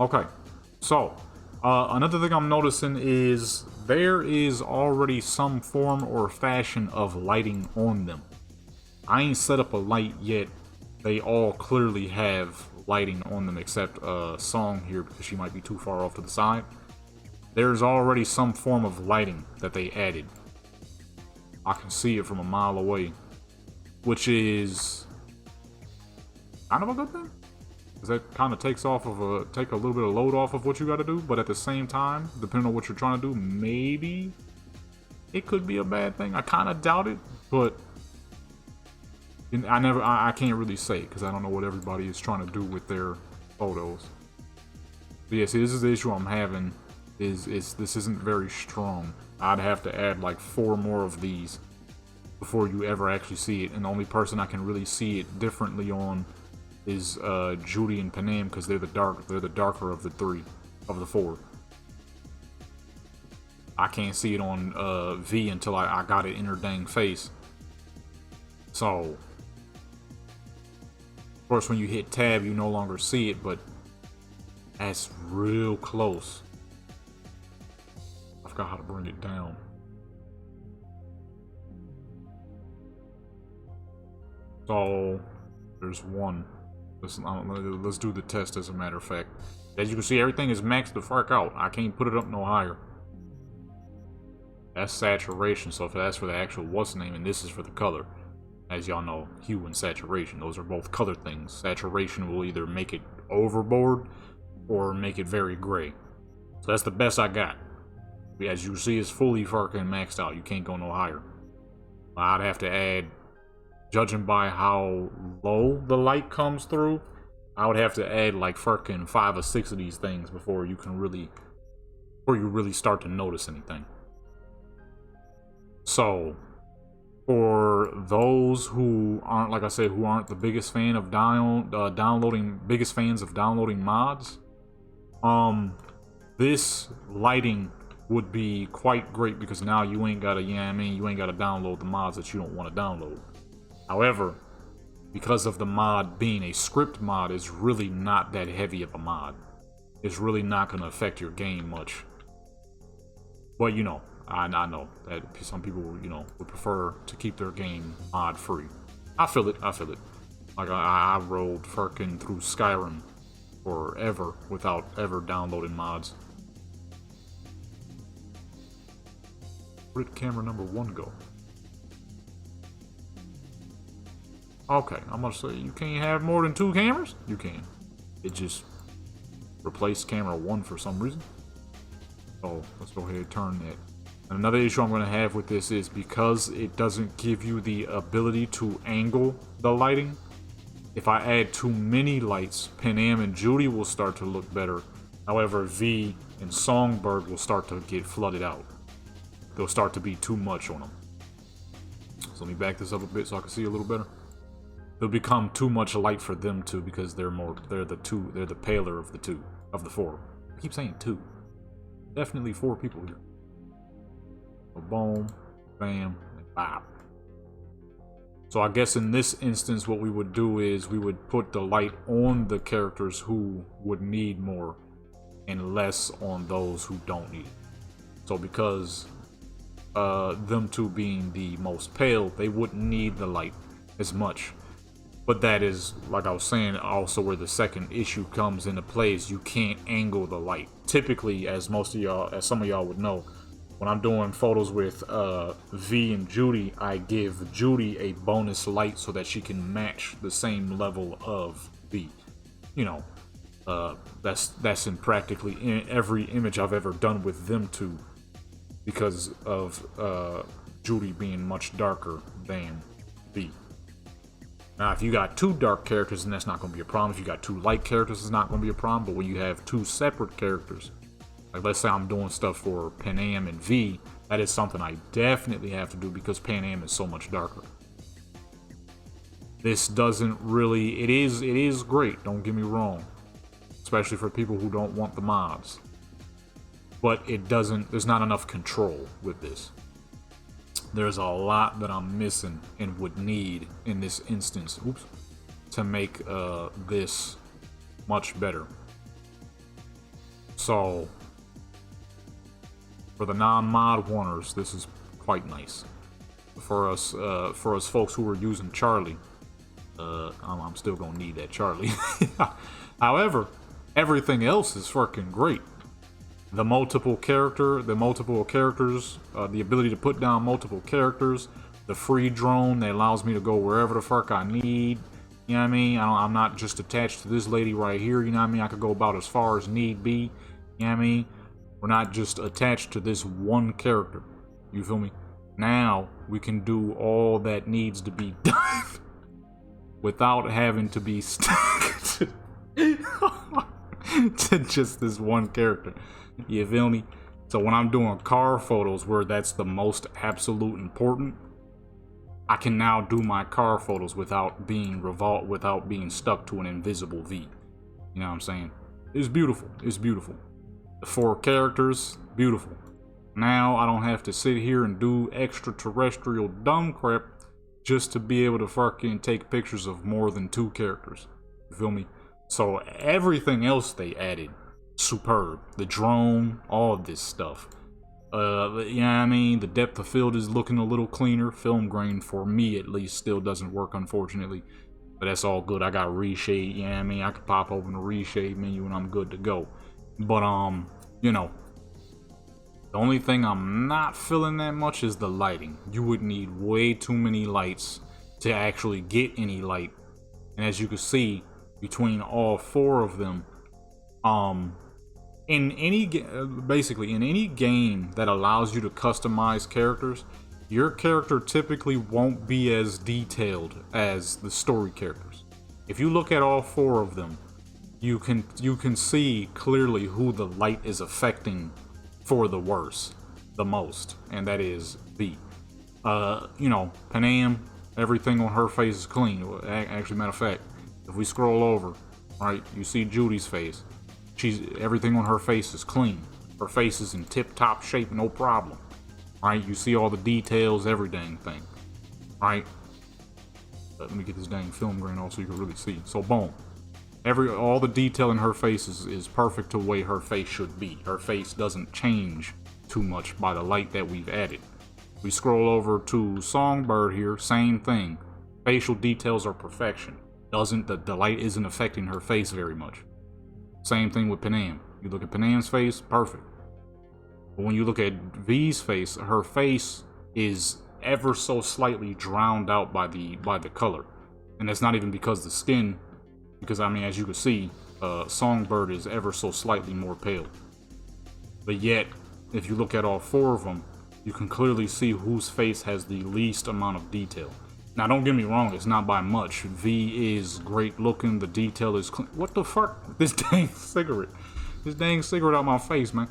Okay. So, another thing I'm noticing is there is already some form or fashion of lighting on them. I ain't set up a light yet. They all clearly have lighting on them except Song here because she might be too far off to the side. There's already some form of lighting that they added. I can see it from a mile away, which is kind of a good thing. Because that kind of takes off of take a little bit of load off of what you got to do, but at the same time, depending on what you're trying to do, maybe it could be a bad thing. I kind of doubt it, but I can't really say because I don't know what everybody is trying to do with their photos. But yeah, see, this is the issue I'm having. Is this isn't very strong. I'd have to add like 4 more of these before you ever actually see it. And the only person I can really see it differently on is Judy and Panam, because they're the darker of the the four. I can't see it on V until I got it in her dang face. So, of course, when you hit tab, you no longer see it, but that's real close. I forgot how to bring it down. So, there's one. Let's do the test as a matter of fact. As you can see, everything is maxed the fuck out. I can't put it up no higher. That's saturation, so if that's for the actual what's name, and this is for the color. As y'all know, hue and saturation, those are both color things. Saturation will either make it overboard or make it very gray. So that's the best I got. As you see, it's fully fucking maxed out. You can't go no higher. I'd have to add, judging by how low the light comes through, I would have to add like fucking 5 or 6 of these things before you really start to notice anything. So, for those who aren't, like I said, who aren't the biggest fan of biggest fans of downloading mods, this lighting would be quite great, because now you ain't gotta, you know what I mean, you ain't gotta download the mods that you don't want to download. However, because of the mod being a script mod, it's really not that heavy of a mod. It's really not gonna affect your game much. But you know, I know that some people, you know, would prefer to keep their game mod free. I feel it. Like I rolled fucking through Skyrim forever without ever downloading mods. Where did camera number 1 go? Okay, I'm gonna say you can't have more than 2 cameras? You can. It just replaced camera 1 for some reason. So let's go ahead and turn that. And another issue I'm going to have with this is because it doesn't give you the ability to angle the lighting. If I add too many lights, Panam and Judy will start to look better. However, V and Songbird will start to get flooded out. They'll start to be too much on them. So let me back this up a bit so I can see a little better. It'll become too much light for them too, because they're the paler of the 4. I keep saying 2. Definitely 4 people here. So boom, bam, and bop. So I guess in this instance, what we would do is we would put the light on the characters who would need more and less on those who don't need it. So because them 2 being the most pale, they wouldn't need the light as much. But that is, like I was saying, also where the second issue comes into play, is you can't angle the light. Typically, as some of y'all would know, when I'm doing photos with V and Judy, I give Judy a bonus light so that she can match the same level of V. You know, that's in practically every image I've ever done with them 2, because of Judy being much darker than V. Now, if you got 2 dark characters, then that's not going to be a problem. If you got 2 light characters, it's not going to be a problem. But when you have 2 separate characters, like let's say I'm doing stuff for Panam and V, that is something I definitely have to do because Panam is so much darker. This doesn't really, it is great, don't get me wrong. Especially for people who don't want the mods. But there's not enough control with this. There's a lot that I'm missing and would need in this instance, to make this much better. So, for the non-mod wanners, this is quite nice. For us folks who are using Charlie, I'm still gonna need that Charlie. However, everything else is fucking great. The multiple characters, the ability to put down multiple characters, the free drone that allows me to go wherever the fuck I need. You know what I mean? I'm not just attached to this lady right here. You know what I mean? I could go about as far as need be. You know what I mean? We're not just attached to this one character. You feel me? Now we can do all that needs to be done without having to be stuck to just this one character. You feel me? So when I'm doing car photos where that's the most absolute important, I can now do my car photos without being without being stuck to an invisible V. You know what I'm saying? It's beautiful. It's beautiful. The 4 characters, beautiful. Now I don't have to sit here and do extraterrestrial dumb crap just to be able to fucking take pictures of more than 2 characters. You feel me? So everything else they added, superb. The drone, all of this stuff. You know what I mean? The depth of field is looking a little cleaner. Film grain, for me at least, still doesn't work, unfortunately. But that's all good. I got reshade, you know what I mean? I could pop open the reshade menu and I'm good to go. But, you know, the only thing I'm not feeling that much is the lighting. You would need way too many lights to actually get any light. And as you can see, between all 4 of them, basically in any game that allows you to customize characters, your character typically won't be as detailed as the story characters. If you look at all 4 of them, you can see clearly who the light is affecting for the worse, the most, and that is V. You know, Panam, everything on her face is clean. Actually, matter of fact, if we scroll over, right, you see Judy's face. Everything on her face is clean. Her face is in tip-top shape, no problem. Right, you see all the details, every dang thing. Right. Let me get this dang film grain off so you can really see. So boom. All the detail in her face is perfect to the way her face should be. Her face doesn't change too much by the light that we've added. We scroll over to Songbird here, same thing. Facial details are perfection. The light isn't affecting her face very much. Same thing with Panam. You look at Panam's face, perfect. But when you look at V's face, her face is ever so slightly drowned out by the color. And that's not even because the skin, because I mean, as you can see, Songbird is ever so slightly more pale. But yet, if you look at all 4 of them, you can clearly see whose face has the least amount of detail. Now, don't get me wrong, it's not by much. V is great looking, the detail is clean. What the fuck? This dang cigarette. This dang cigarette out my face, man.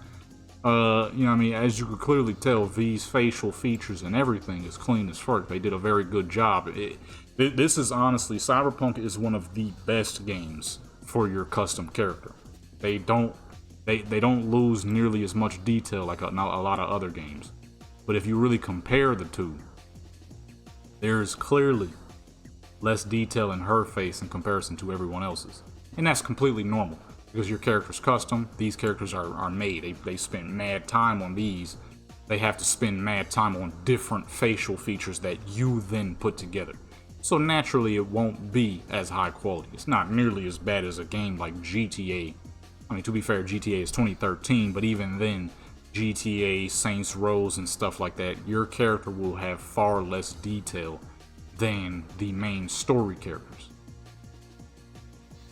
You know what I mean? As you can clearly tell, V's facial features and everything is clean as fuck. They did a very good job. This is honestly, Cyberpunk is one of the best games for your custom character. They don't lose nearly as much detail like a lot of other games. But if you really compare the two, there's clearly less detail in her face in comparison to everyone else's. And that's completely normal, because your character's custom. These characters are made. They spend mad time on these. They have to spend mad time on different facial features that you then put together. So naturally it won't be as high quality. It's not nearly as bad as a game like GTA. I mean, to be fair, GTA is 2013, but even then, GTA, Saints Row, and stuff like that, your character will have far less detail than the main story characters.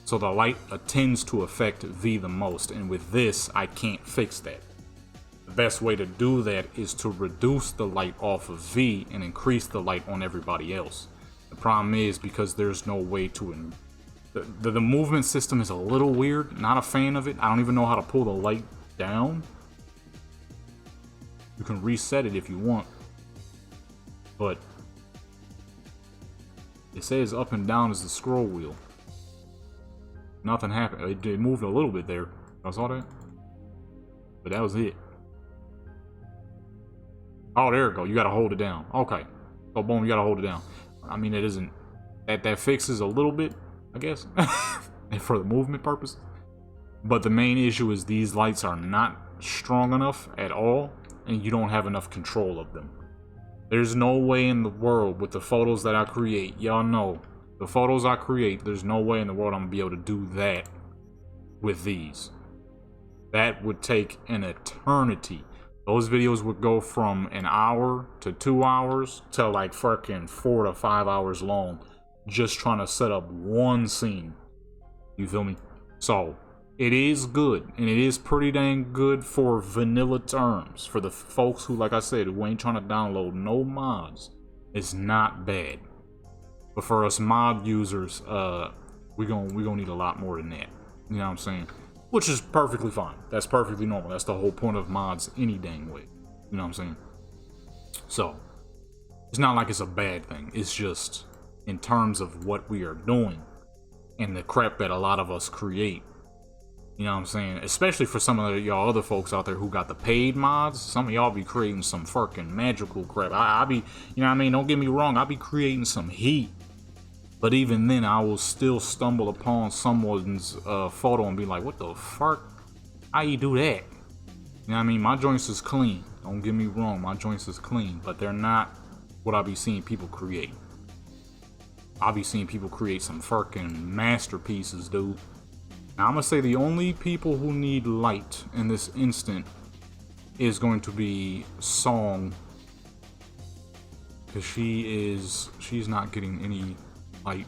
So the light tends to affect V the most, and with this, I can't fix that. The best way to do that is to reduce the light off of V and increase the light on everybody else. The problem is, because there's no way to... The movement system is a little weird, not a fan of it. I don't even know how to pull the light down. You can reset it if you want, but it says up and down is the scroll wheel. Nothing happened. It moved a little bit there. I saw that, but that was it. Oh, there we go. You gotta hold it down. Okay. So boom, you gotta hold it down. I mean, it isn't that fixes a little bit, I guess, for the movement purpose. But the main issue is these lights are not strong enough at all, and you don't have enough control of them. There's no way in the world with the photos that I create, y'all know, the photos I create, there's no way in the world I'm gonna be able to do that with these. That would take an eternity. Those videos would go from an hour to 2 hours to like fucking 4 to 5 hours long, just trying to set up one scene. You feel me? So it is good, and it is pretty dang good for vanilla terms. For the folks who, like I said, who ain't trying to download no mods, it's not bad. But for us mod users, we gonna need a lot more than that. You know what I'm saying? Which is perfectly fine. That's perfectly normal. That's the whole point of mods any dang way. You know what I'm saying? So, It's not like it's a bad thing. It's just in terms of what we are doing and the crap that a lot of us create. You know what I'm saying? Especially for some of y'all other folks out there who got the paid mods. Some of y'all be creating some fucking magical crap. I be, you know what I mean? Don't get me wrong. I be creating some heat. But even then, I will still stumble upon someone's photo and be like, what the fuck? How you do that? You know what I mean? My joints is clean. Don't get me wrong. My joints is clean. But they're not what I be seeing people create. I be seeing people create some fucking masterpieces, dude. Now, I'm gonna say the only people who need light in this instant is going to be Song. Because she's not getting any light.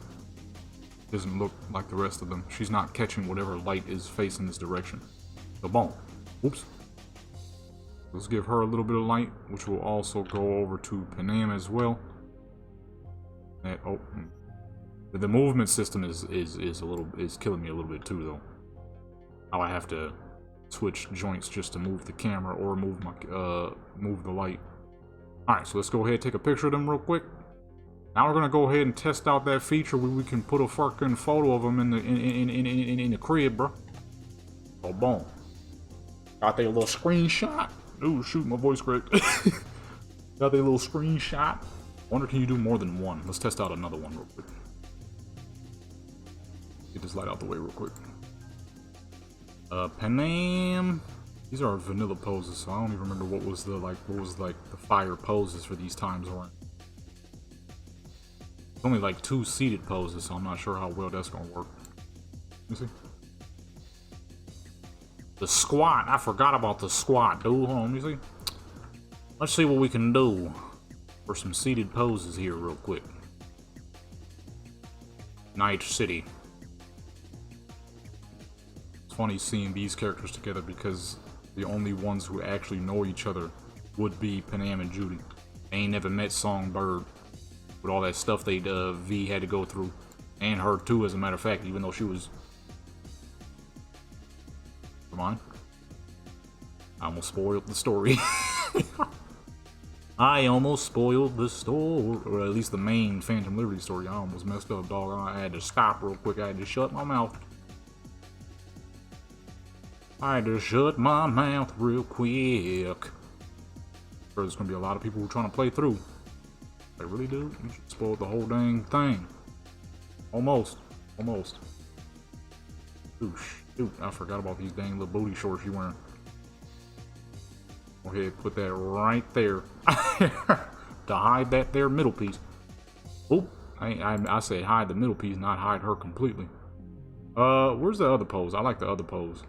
Doesn't look like the rest of them. She's not catching whatever light is facing this direction. So boom. Oops. Let's give her a little bit of light, which will also go over to Panam as well. And, oh, the movement system is killing me a little bit too, though. How I have to switch joints just to move the camera or move my move the light. All right, so let's go ahead and take a picture of them real quick. Now we're gonna go ahead and test out that feature where we can put a fucking photo of them in the crib, bro. Oh, boom. Got their little screenshot. Ooh, shoot, my voice cracked. Got their little screenshot. Wonder, can you do more than one? Let's test out another one real quick. Get this light out the way real quick. Panam. These are vanilla poses, so I don't even remember what was the fire poses for these times around. It's only like 2 seated poses, so I'm not sure how well that's gonna work. Let me see. The squat. I forgot about the squat, dude. Hold on, let me see. Let's see what we can do for some seated poses here real quick. Night City. It's funny seeing these characters together because the only ones who actually know each other would be Panam and Judy. They ain't never met Songbird with all that stuff they V had to go through, and her too, as a matter of fact, even though she was. Come on. I almost spoiled the story. I almost spoiled the story, or at least the main Phantom Liberty story. I almost messed up, dog. I had to stop real quick. I had to shut my mouth. I had to shut my mouth real quick. There's gonna be a lot of people who are trying to play through. They really do? You should spoil the whole dang thing. Almost. Almost. Ooh, shoot. I forgot about these dang little booty shorts you wearing. Go ahead, put that right there. To hide that there middle piece. Oop. I said hide the middle piece, not hide her completely. Where's the other pose? I like the other pose.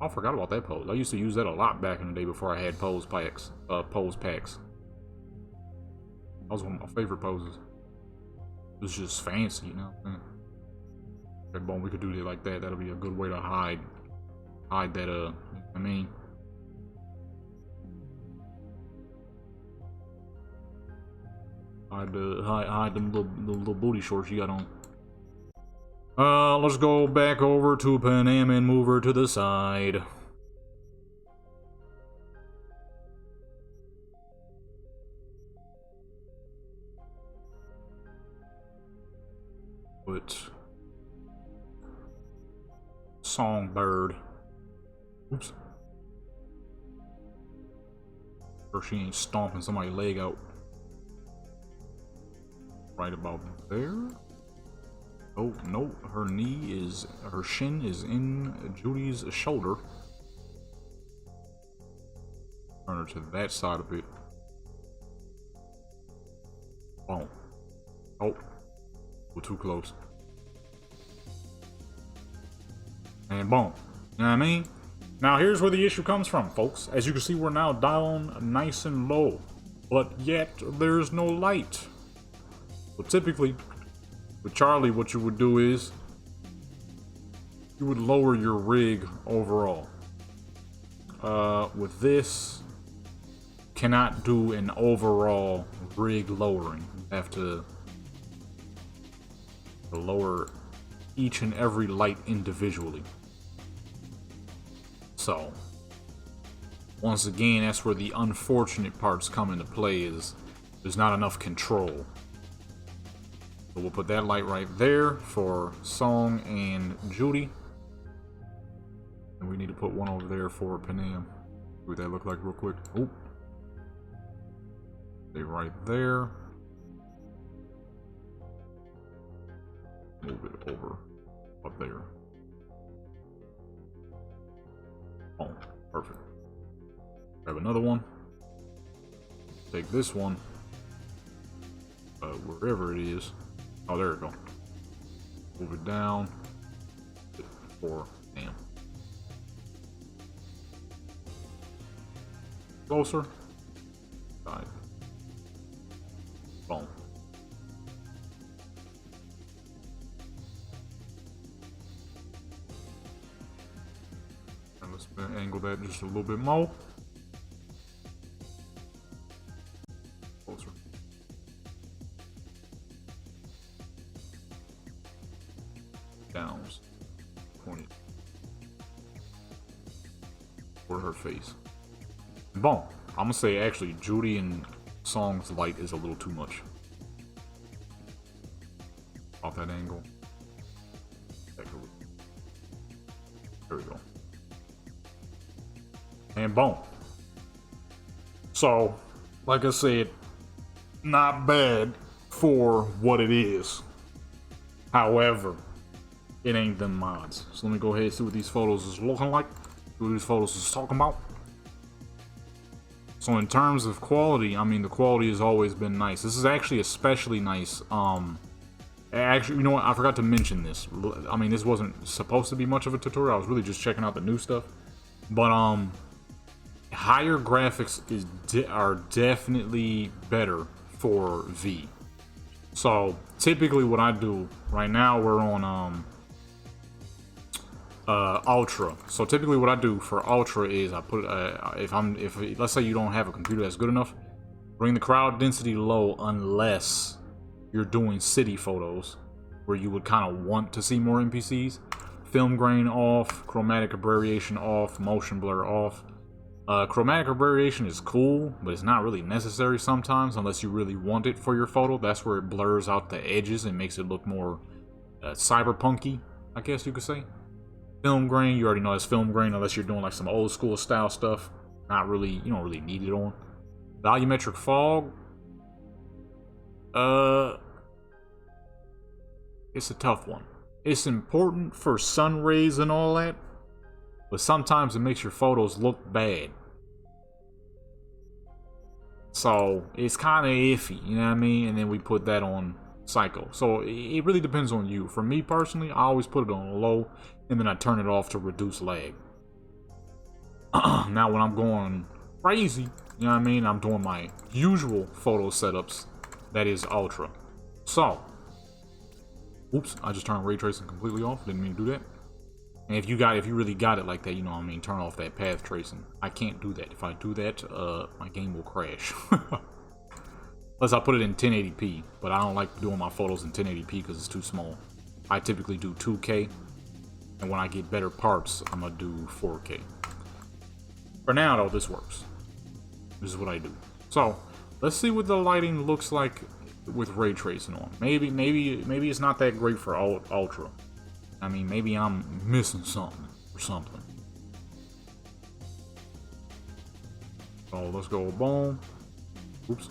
I forgot about that pose. I used to use that a lot back in the day before I had pose packs. That was one of my favorite poses. It was just fancy, you know. Okay, boom, we could do it like that. That'll be a good way to hide that. You know what I mean, hide them little booty shorts you got on. Let's go back over to Panam and move her to the side. Put Songbird. Oops. Or she ain't stomping somebody's leg out. Right about there. Oh, no, her shin is in Judy's shoulder. Turn her to that side a bit. Boom. Oh, we're too close. And boom. You know what I mean? Now here's where the issue comes from, folks. As you can see, we're now down nice and low, but yet there's no light. So typically, with Charlie, what you would do is you would lower your rig overall. With this, cannot do an overall rig lowering. You have to lower each and every light individually. So Once again, that's where the unfortunate parts come into play, is there's not enough control. So we'll put that light right there for Song and Judy. And we need to put one over there for Panam. What that look like real quick? Oh. Stay right there. Move it over up there. Oh, perfect. Grab another one. Take this one. Wherever it is. Oh, there we go. Move it down. For Pam. Closer. Side. Boom. And let's angle that just a little bit more. Closer. Downs. Pointed. For her face. Boom. I'm gonna say actually Judy and Song's light is a little too much. Off that angle. There we go. And boom. So, like I said, not bad for what it is. However, it ain't them mods. So let me go ahead and see what these photos is looking like. See what these photos is talking about. So in terms of quality, I mean, the quality has always been nice. This is actually especially nice. Actually, you know what? I forgot to mention this. I mean, this wasn't supposed to be much of a tutorial. I was really just checking out the new stuff. But higher graphics are definitely better for V. So typically, what I do right now, we're on Ultra. So typically what I do for Ultra is I put if let's say you don't have a computer that's good enough, bring the crowd density low unless you're doing city photos where you would kind of want to see more NPCs. Film grain off, chromatic aberration off, motion blur off. Chromatic aberration is cool, but it's not really necessary sometimes unless you really want it for your photo. That's where it blurs out the edges and makes it look more cyberpunky, I guess you could say. Film grain, you already know it's film grain unless you're doing like some old school style stuff. Not really, you don't really need it on. Volumetric fog. It's a tough one. It's important for sun rays and all that, but sometimes it makes your photos look bad. So it's kind of iffy, you know what I mean? And then we put that on Psycho. So it really depends on you. For me personally, I always put it on low, and then I turn it off to reduce lag. Now when I'm going crazy, you know what I mean? I'm doing my usual photo setups. That is Ultra. So, oops, I just turned ray tracing completely off. Didn't mean to do that. And if you really got it like that, you know what I mean, turn off that path tracing. I can't do that. If I do that, my game will crash. Plus, I put it in 1080p, but I don't like doing my photos in 1080p because it's too small. I typically do 2K, and when I get better parts, I'm gonna do 4K. For now, though, this works. This is what I do. So, let's see what the lighting looks like with ray tracing on. Maybe it's not that great for Ultra. I mean, maybe I'm missing something or something. So let's go boom. Oops.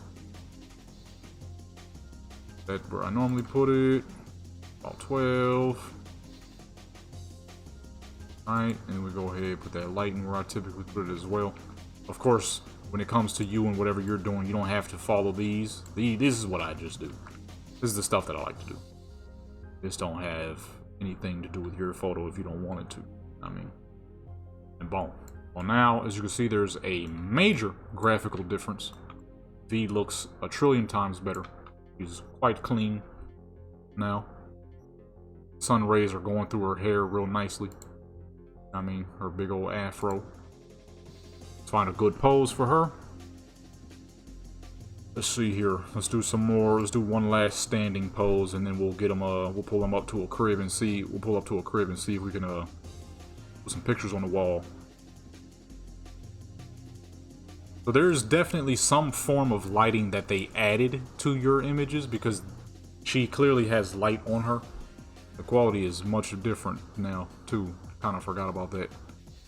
That's where I normally put it. About 12. Alright, and we go ahead and put that lighting where I typically put it as well. Of course, when it comes to you and whatever you're doing, you don't have to follow these. This is what I just do. This is the stuff that I like to do. This don't have anything to do with your photo if you don't want it to. I mean, and boom. Well, now, as you can see, there's a major graphical difference. V looks a trillion times better. She's quite clean now. Sun rays are going through her hair real nicely. I mean, her big old afro. Let's find a good pose for her. Let's see here. Let's do some more. Let's do one last standing pose, and then we'll get them. We'll pull them up to a crib and see. We'll pull up to a crib and see if we can put some pictures on the wall. So there's definitely some form of lighting that they added to your images because she clearly has light on her. The quality is much different now too. Kind of forgot about that.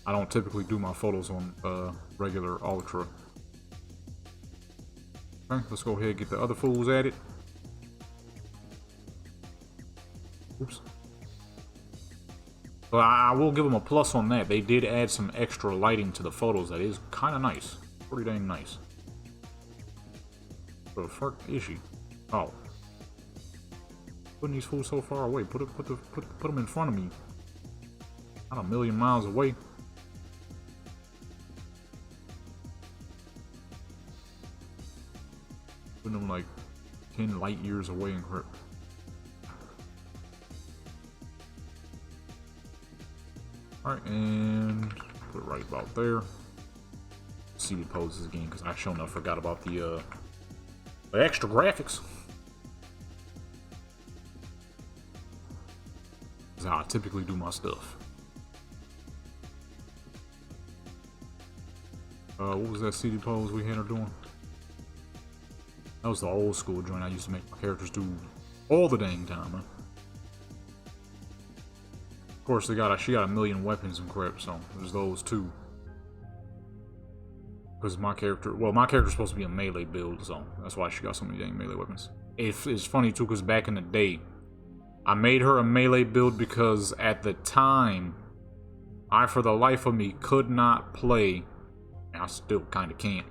I don't typically do my photos on regular ultra. Okay, let's go ahead and get the other fools added. Oops. But I will give them a plus on that. They did add some extra lighting to the photos. That is kind of nice. Pretty dang nice. What the fuck is she? Oh. Putting these fools so far away. Put them in front of me. Not a million miles away. Putting them like 10 light years away in crap. Alright, and put it right about there. See the poses again, because I sure enough forgot about the extra graphics. That's how I typically do my stuff. What was that CD pose we had her doing? That was the old school joint I used to make my characters do all the dang time, man. Of course, she got a million weapons and crap, so there's those too. Because my character's supposed to be a melee build, so that's why she got so many dang melee weapons. It's funny too, because back in the day, I made her a melee build because at the time, I for the life of me could not play, and I still kind of can't.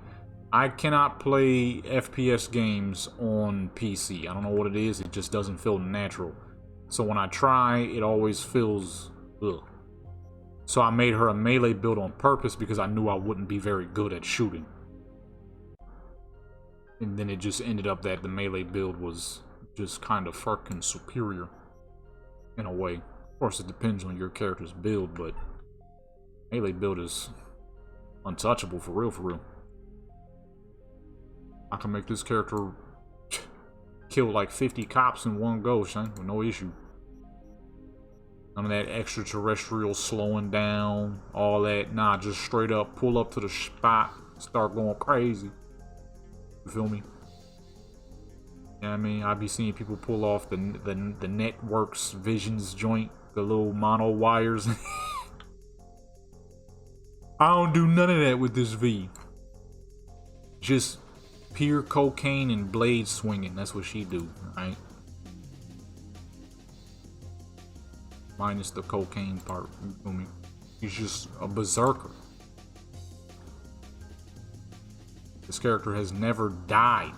I cannot play FPS games on PC. I don't know what it is, it just doesn't feel natural. So when I try, it always feels ugh. So I made her a melee build on purpose because I knew I wouldn't be very good at shooting. And then it just ended up that the melee build was just kind of fucking superior in a way. Of course, it depends on your character's build, but melee build is untouchable for real, for real. I can make this character kill like 50 cops in one go, son, with no issue. None of that extraterrestrial slowing down, all that. Nah, just straight up pull up to the spot, start going crazy. You feel me? You know what I mean? I be seeing people pull off the Networks Visions joint, the little mono wires. I don't do none of that with this V. Just pure cocaine and blade swinging. That's what she do, right? Minus the cocaine part, you feel me? He's just a berserker. This character has never died.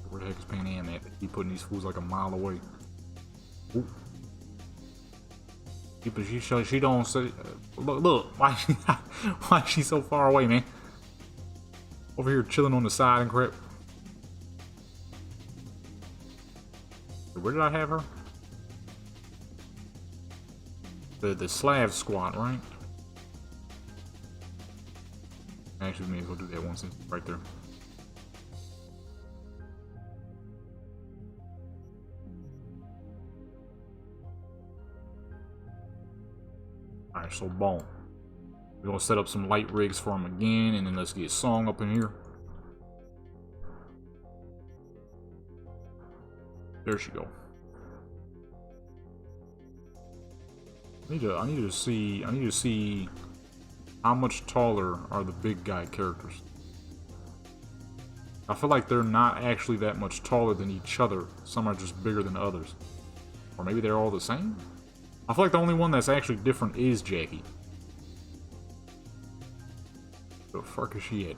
Where the heck is Pan Am at? He putting these fools like a mile away. Ooh. But she don't say. Look, why is she so far away, man? Over here chilling on the side and crap. Where did I have her? The Slav squad, right? Actually, we may as well do that one since it's right there. Alright, so boom. We're gonna set up some light rigs for him again, and then let's get a song up in here. There she go. I need to see how much taller are the big guy characters. I feel like they're not actually that much taller than each other. Some are just bigger than others. Or maybe they're all the same? I feel like the only one that's actually different is Jackie. Where the fuck is she at?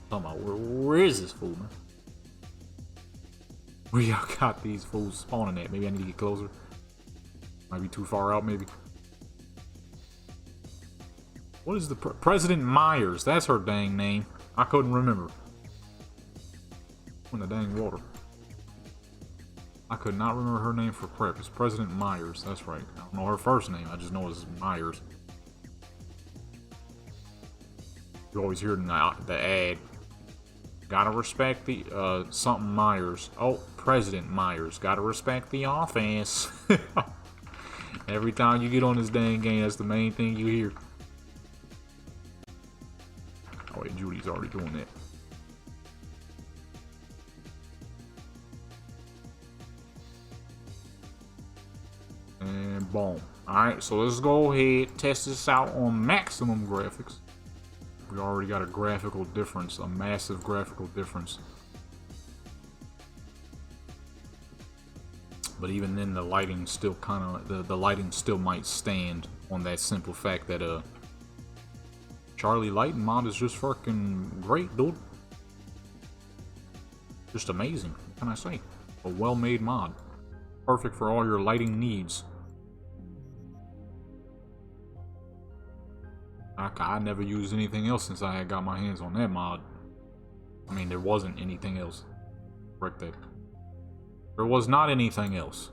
Talking about where is this fool, man? Where y'all got these fools spawning at? Maybe I need to get closer. Might be too far out, maybe. What is the President Myers? That's her dang name. I couldn't remember. In the dang water. I could not remember her name for crap. It's President Myers. That's right. I don't know her first name. I just know it's Myers. You always hear the ad. Gotta respect the, something Myers. Oh, President Myers. Gotta respect the office. Every time you get on this dang game, that's the main thing you hear. he's already doing that. And boom. Alright, so let's go ahead, test this out on maximum graphics. We already got a graphical difference, a massive graphical difference. But even then, the lighting still kind of, the lighting still might stand on that simple fact that Charlie Lighting mod is just fucking great, dude. Just amazing. What can I say? A well-made mod, perfect for all your lighting needs. I never used anything else since I had got my hands on that mod. I mean, there wasn't anything else. Correct that. There was not anything else.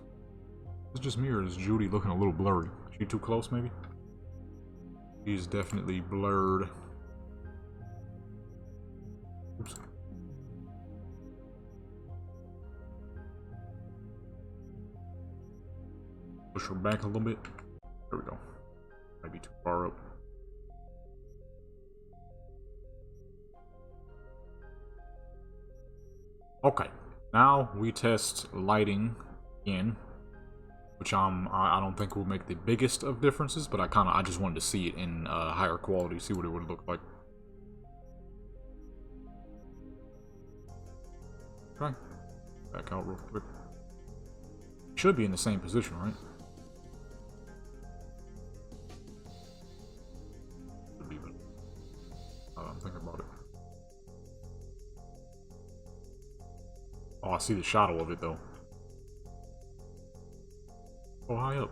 It's just me, or is Judy looking a little blurry? Is she too close, maybe? She's definitely blurred. Oops. Push her back a little bit. There we go. Might be too far up. Okay, now we test lighting in, which I don't think will make the biggest of differences, but I just wanted to see it in higher quality, see what it would look like. Okay, back out real quick. Should be in the same position, right? Should be, but I'm thinking about it. Oh, I see the shadow of it, though. Go high up.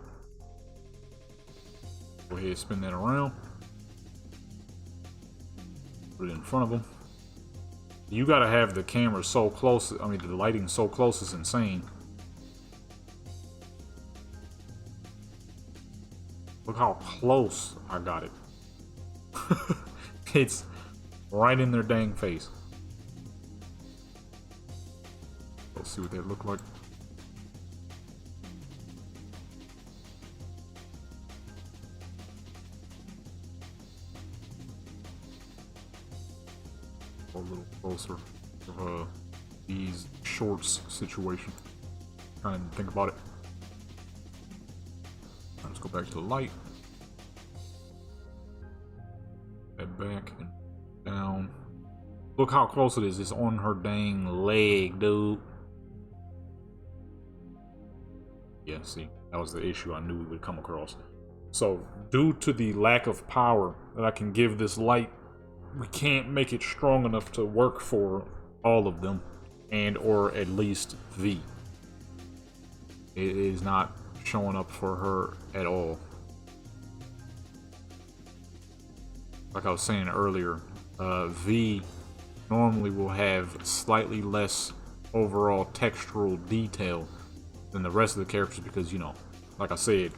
Go ahead and spin that around. Put it in front of them. You gotta have the camera so close, I mean, the lighting so close is insane. Look how close I got it. It's right in their dang face. Let's see what they look like. A little closer to these shorts situation. Trying to think about it. Let's go back to the light. Head back and down. Look how close it is. It's on her dang leg, dude. Yeah, see, that was the issue I knew we would come across. So, due to the lack of power that I can give this light, we can't make it strong enough to work for all of them, and or at least V. It is not showing up for her at all. Like I was saying earlier, V normally will have slightly less overall textural detail than the rest of the characters because, you know, like I said,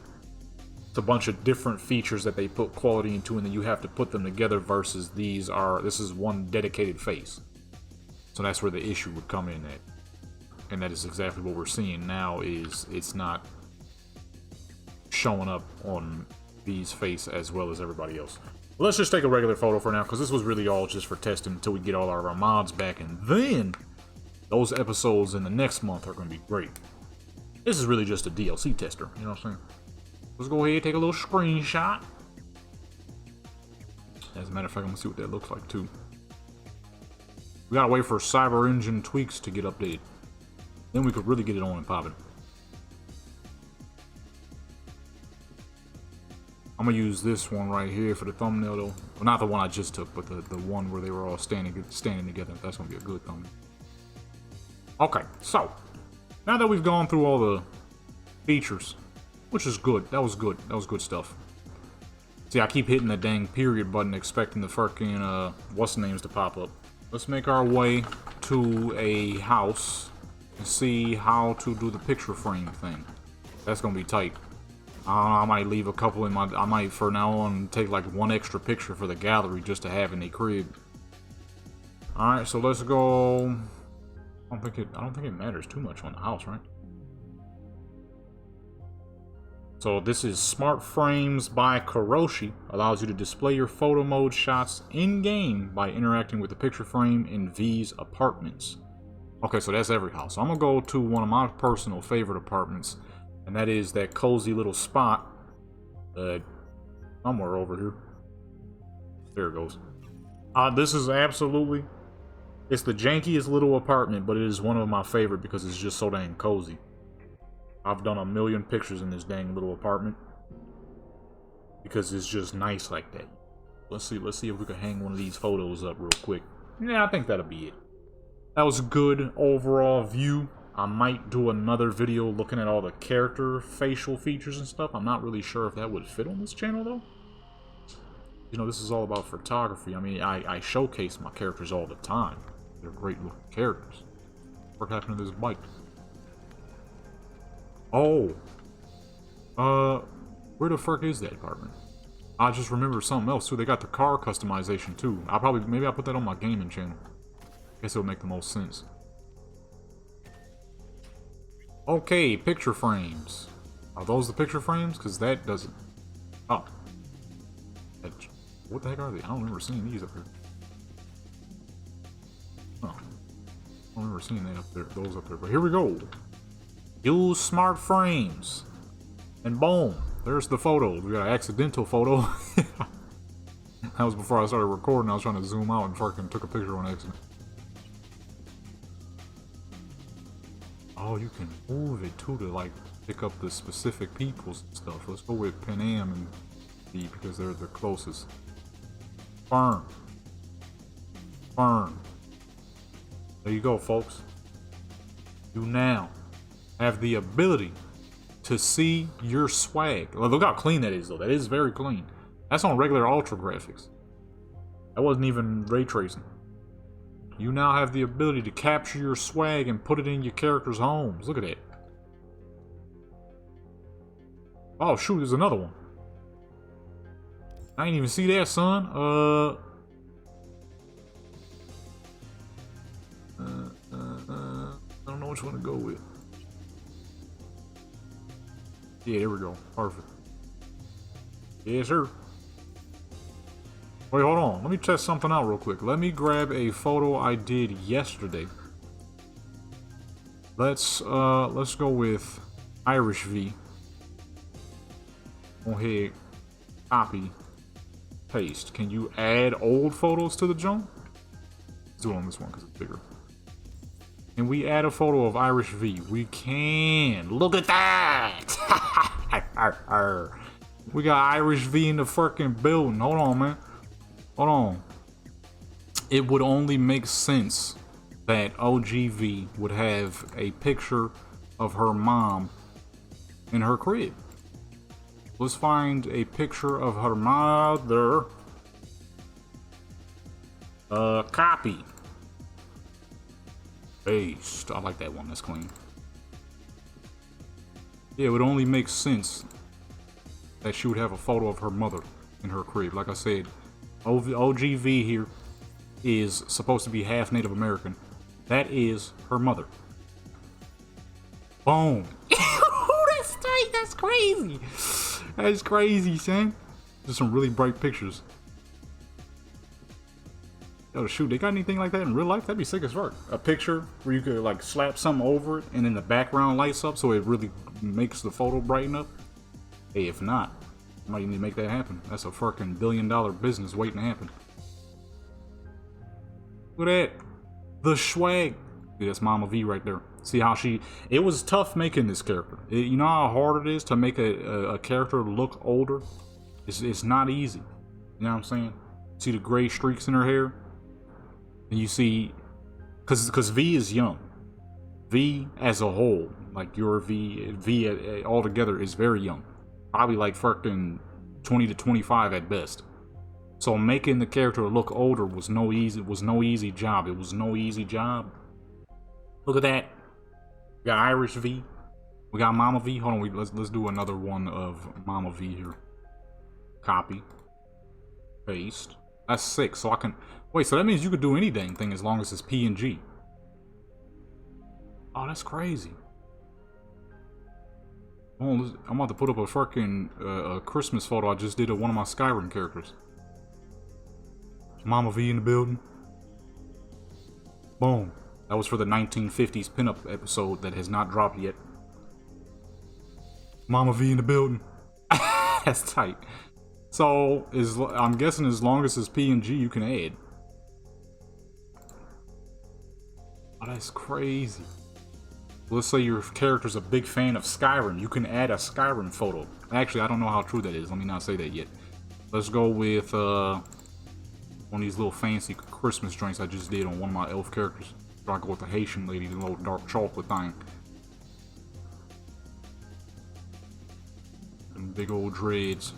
it's a bunch of different features that they put quality into and then you have to put them together versus this is one dedicated face. So that's where the issue would come in at. And that is exactly what we're seeing now, is it's not showing up on V's face as well as everybody else. Let's just take a regular photo for now, because this was really all just for testing until we get all of our mods back, and then those episodes in the next month are going to be great. This is really just a DLC tester, you know what I'm saying? Let's go ahead and take a little screenshot. As a matter of fact, I'm going to see what that looks like too. We gotta wait for Cyber Engine tweaks to get updated. Then we could really get it on and popping. I'm gonna use this one right here for the thumbnail though. Well, not the one I just took, but the one where they were all standing together. That's gonna be a good thumbnail. Okay, so now that we've gone through all the features, which is good. That was good. That was good stuff. See, I keep hitting the dang period button expecting the fucking what's-names to pop up. Let's make our way to a house and see how to do the picture frame thing. That's gonna be tight. I might leave a couple in my... I might, for now on, take like one extra picture for the gallery just to have in the crib. Alright, so let's go... I don't think it matters too much on the house, right? So this is Smart Frames by Kuroshi. Allows you to display your photo mode shots in-game by interacting with the picture frame in V's apartments. Okay, so that's every house. So I'm gonna go to one of my personal favorite apartments, and that is that cozy little spot somewhere over here. There it goes. This is absolutely, it's the jankiest little apartment, but it is one of my favorite because it's just so dang cozy. I've done a million pictures in this dang little apartment because it's just nice like that. Let's see if we can hang one of these photos up real quick. Yeah, I think that'll be it. That was a good overall view. I might do another video looking at all the character facial features and stuff. I'm not really sure if that would fit on this channel though. You know, this is all about photography. I mean, I showcase my characters all the time. They're great looking characters. What happened to this bike? Oh. Where the fuck is that apartment? I just remember something else too. They got the car customization too. Maybe I'll put that on my gaming channel. Guess it'll make the most sense. Okay, picture frames. Are those the picture frames? Because that doesn't... Oh. What the heck are they? I don't remember seeing these up here. Oh. I don't remember seeing that up there, those up there. But here we go. Use smart frames. And boom. There's the photos. We got an accidental photo. That was before I started recording. I was trying to zoom out and fucking took a picture on accident. Oh, you can move it too to like pick up the specific peoples and stuff. Let's go with Pan Am and B because they're the closest. Firm. There you go, folks. You now have the ability to see your swag. Look how clean that is, though. That is very clean. That's on regular Ultra graphics. That wasn't even ray tracing. You now have the ability to capture your swag and put it in your characters' homes. Look at that. Oh, shoot, there's another one. I didn't even see that, son. I don't know which one to go with. Yeah, there we go. Perfect. Yes, sir. Wait, hold on. Let me test something out real quick. Let me grab a photo I did yesterday. Let's go with Irish V. Go ahead, copy, paste. Can you add old photos to the junk? Let's do it on this one because it's bigger. Can we add a photo of Irish V? We can. Look at that! We got Irish V in the fucking building. Hold on, man. Hold on. It would only make sense that OGV would have a picture of her mom in her crib. Let's find a picture of her mother. Copy. Paste. I like that one. That's clean. Yeah, it would only make sense that she would have a photo of her mother in her crib. Like I said, OGV here is supposed to be half Native American. That is her mother. Boom. That's tight. That's crazy. That's crazy, son. Just some really bright pictures. Yo, shoot, they got anything like that in real life? That'd be sick as fuck. A picture where you could like slap something over it and then the background lights up so it really makes the photo brighten up. Hey, if not, you might need to make that happen. That's a fucking billion-dollar business waiting to happen. Look at that. The swag. Yeah, that's Mama V right there. See how it was tough making this character. You know how hard it is to make a character look older? It's not easy. You know what I'm saying? See the gray streaks in her hair? And you see, because V is young. V as a whole, like your V altogether is very young. Probably like fucking 20 to 25 at best. So making the character look older was no easy job. It was no easy job. Look at that. We got Irish V. We got Mama V. Hold on, let's do another one of Mama V here. Copy. Paste. That's 6. So I can wait. So that means you could do any dang thing as long as it's PNG. Oh, that's crazy. Oh, I'm about to put up a fucking Christmas photo I just did of one of my Skyrim characters. Mama V in the building. Boom. That was for the 1950s pinup episode that has not dropped yet. Mama V in the building. That's tight. So, I'm guessing as long as it's PNG, you can add. Oh, that's crazy. Let's say your character's a big fan of Skyrim. You can add a Skyrim photo. Actually, I don't know how true that is. Let me not say that yet. Let's go with one of these little fancy Christmas drinks I just did on one of my elf characters. So I go with the Haitian lady, the little dark chocolate thing. Them big old dreads.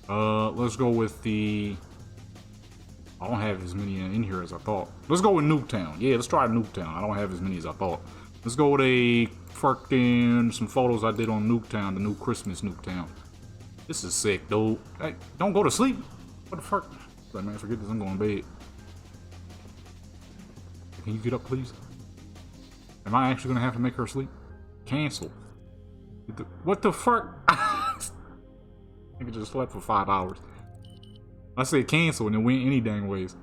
Let's go with the... I don't have as many in here as I thought. Let's go with Nuketown. Yeah, let's try Nuketown. I don't have as many as I thought. Let's go with some photos I did on Nuketown, the new Christmas Nuketown. This is sick, dude. Hey, don't go to sleep. What the fuck? Like, man, forget this. I'm going to bed. Can you get up, please? Am I actually going to have to make her sleep? Cancel. What the fuck? I just slept for 5 hours. I said cancel and it went any dang ways.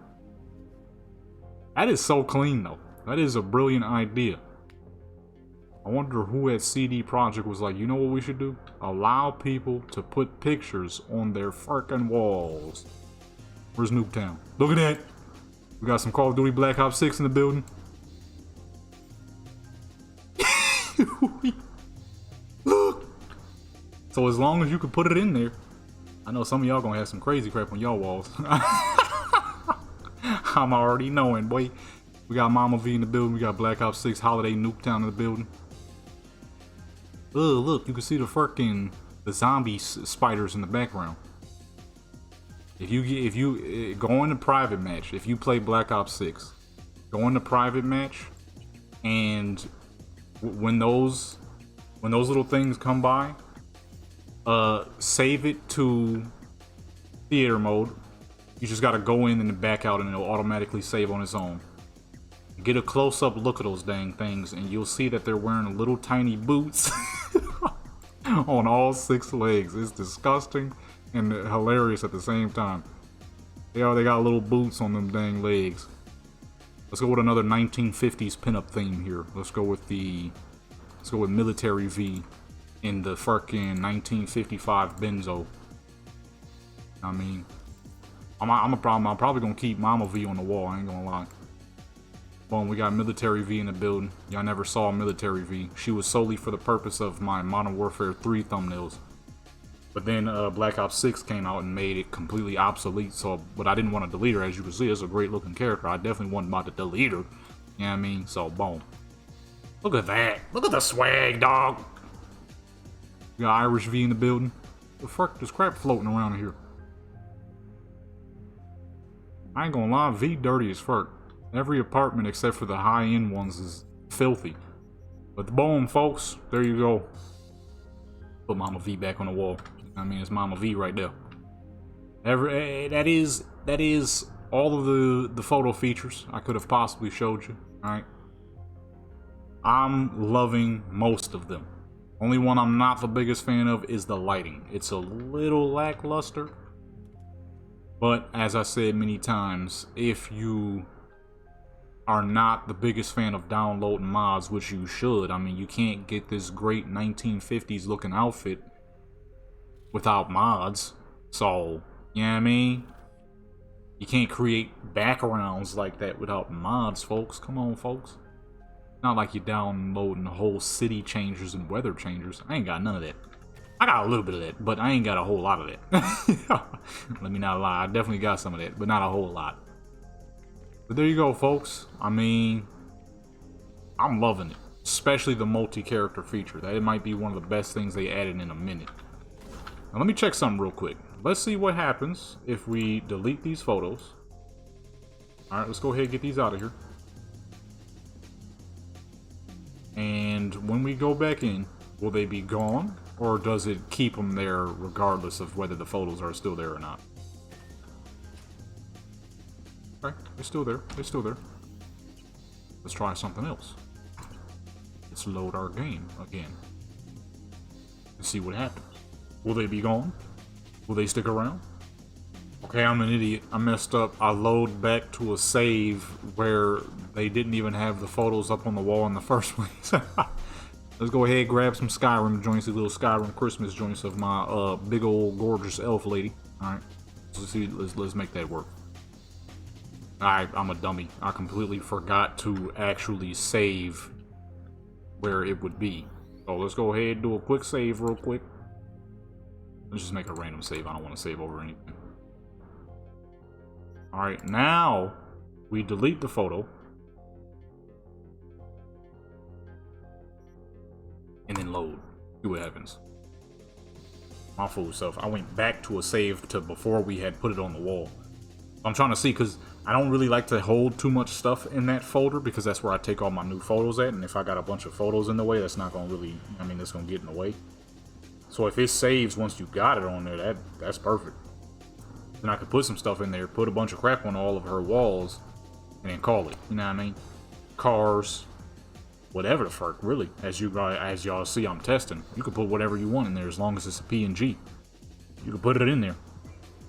That is so clean though. That is a brilliant idea. I wonder who at CD Projekt was like, you know what we should do? Allow people to put pictures on their fucking walls. Where's Nuketown? Look at that. We got some Call of Duty Black Ops 6 in the building. Look. So as long as you can put it in there. I know some of y'all gonna have some crazy crap on y'all walls. I'm already knowing, boy. We got Mama V in the building. We got Black Ops 6 Holiday Nuketown in the building. Oh, look, you can see the zombie spiders in the background. If you go in the private match, if you play Black Ops 6, go in the private match, and when those little things come by, save it to theater mode. You just gotta go in and then back out and it'll automatically save on its own. Get a close-up look at those dang things and you'll see that they're wearing little tiny boots on all 6 legs. It's disgusting and hilarious at the same time. They got little boots on them dang legs. Let's go with another 1950s pinup theme here. Let's go with Military V in the fucking 1955 Benzo. I mean, I'm probably gonna keep Mama V on the wall, I ain't gonna lie. Boom, we got Military V in the building. Y'all never saw Military V. She was solely for the purpose of my Modern Warfare 3 thumbnails. But then Black Ops 6 came out and made it completely obsolete, but I didn't want to delete her. As you can see, it's a great looking character. I definitely wasn't about to delete her. You know what I mean? So, boom. Look at that. Look at the swag, dog. We got Irish V in the building. The fuck, there's crap floating around here. I ain't gonna lie, V dirty as fuck. Every apartment except for the high-end ones is filthy. But boom, folks, there you go. Put Mama V back on the wall. I mean, it's Mama V right there. That is all of the photo features I could have possibly showed you. All right. I'm loving most of them. Only one I'm not the biggest fan of is the lighting. It's a little lackluster. But as I said many times, if you are not the biggest fan of downloading mods, which you should, I mean, you can't get this great 1950s looking outfit without mods. So, you know what I mean? You can't create backgrounds like that without mods, folks. Come on, folks. Not like you're downloading the whole city changers and weather changers. I ain't got none of that. I got a little bit of that, but I ain't got a whole lot of that. Let me not lie. I definitely got some of that, but not a whole lot. But there you go, folks. I mean, I'm loving it. Especially the multi-character feature. That might be one of the best things they added in a minute. Now, let me check something real quick. Let's see what happens if we delete these photos. Alright, let's go ahead and get these out of here. And when we go back in, will they be gone? Or does it keep them there regardless of whether the photos are still there or not? Okay, they're still there. They're still there. Let's try something else. Let's load our game again. and see what happens. Will they be gone? Will they stick around? Okay, I'm an idiot. I messed up. I load back to a save where they didn't even have the photos up on the wall in the first place. Let's go ahead and grab some Skyrim joints, these little Skyrim Christmas joints of my big old gorgeous elf lady. Alright, let's make that work. I'm a dummy. I completely forgot to actually save where it would be. So let's go ahead and do a quick save real quick. Let's just make a random save. I don't want to save over anything. Alright, now we delete the photo. And then load. See what happens. My fool self. I went back to a save to before we had put it on the wall. I'm trying to see, because I don't really like to hold too much stuff in that folder, because that's where I take all my new photos at, and if I got a bunch of photos in the way, that's not going to really, I mean, that's going to get in the way. So if it saves once you got it on there, that's perfect. Then I could put some stuff in there, put a bunch of crap on all of her walls, and then call it, you know what I mean? Cars, whatever the fuck, really. As y'all see, I'm testing. You can put whatever you want in there as long as it's a PNG. You can put it in there.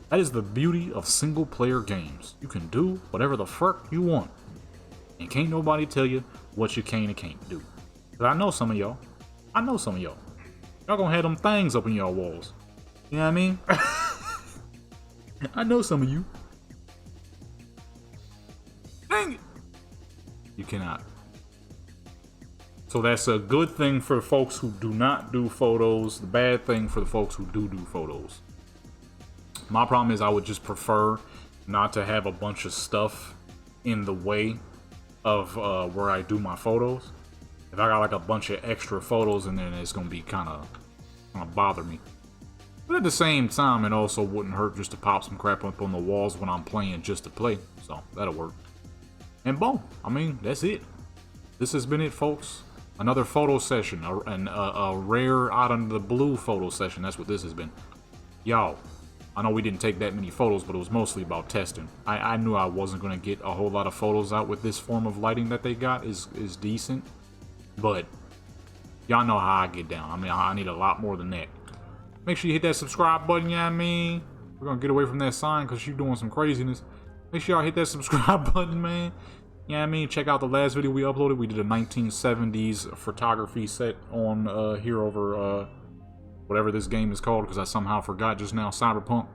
That is the beauty of single-player games. You can do whatever the fuck you want. And can't nobody tell you what you can and can't do. Because I know some of y'all. Y'all gonna have them things up in y'all walls. You know what I mean? I know some of you. Dang it! You cannot. So that's a good thing for folks who do not do photos. The bad thing for the folks who do photos. My problem is I would just prefer not to have a bunch of stuff in the way of where I do my photos. If I got like a bunch of extra photos in there, then it's gonna be kind of bother me. But at the same time, it also wouldn't hurt just to pop some crap up on the walls when I'm playing just to play. So that'll work. And boom, I mean, that's it. This has been it, folks. Another photo session, a rare out of the blue photo session. That's what this has been. Y'all, I know we didn't take that many photos, but it was mostly about testing. I knew I wasn't going to get a whole lot of photos out with this form of lighting that they got is decent. But y'all know how I get down. I mean, I need a lot more than that. Make sure you hit that subscribe button, you know what I mean? We're going to get away from that sign because you're doing some craziness. Make sure y'all hit that subscribe button, man. You know what I mean? Check out the last video we uploaded. We did a 1970s photography set on here over whatever this game is called, because I somehow forgot just now. Cyberpunk.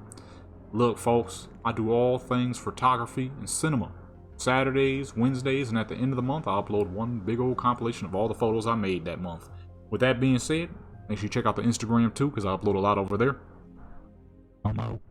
Look, folks, I do all things photography and cinema. Saturdays, Wednesdays, and at the end of the month, I upload one big old compilation of all the photos I made that month. With that being said, make sure you check out the Instagram too, because I upload a lot over there. I'm out.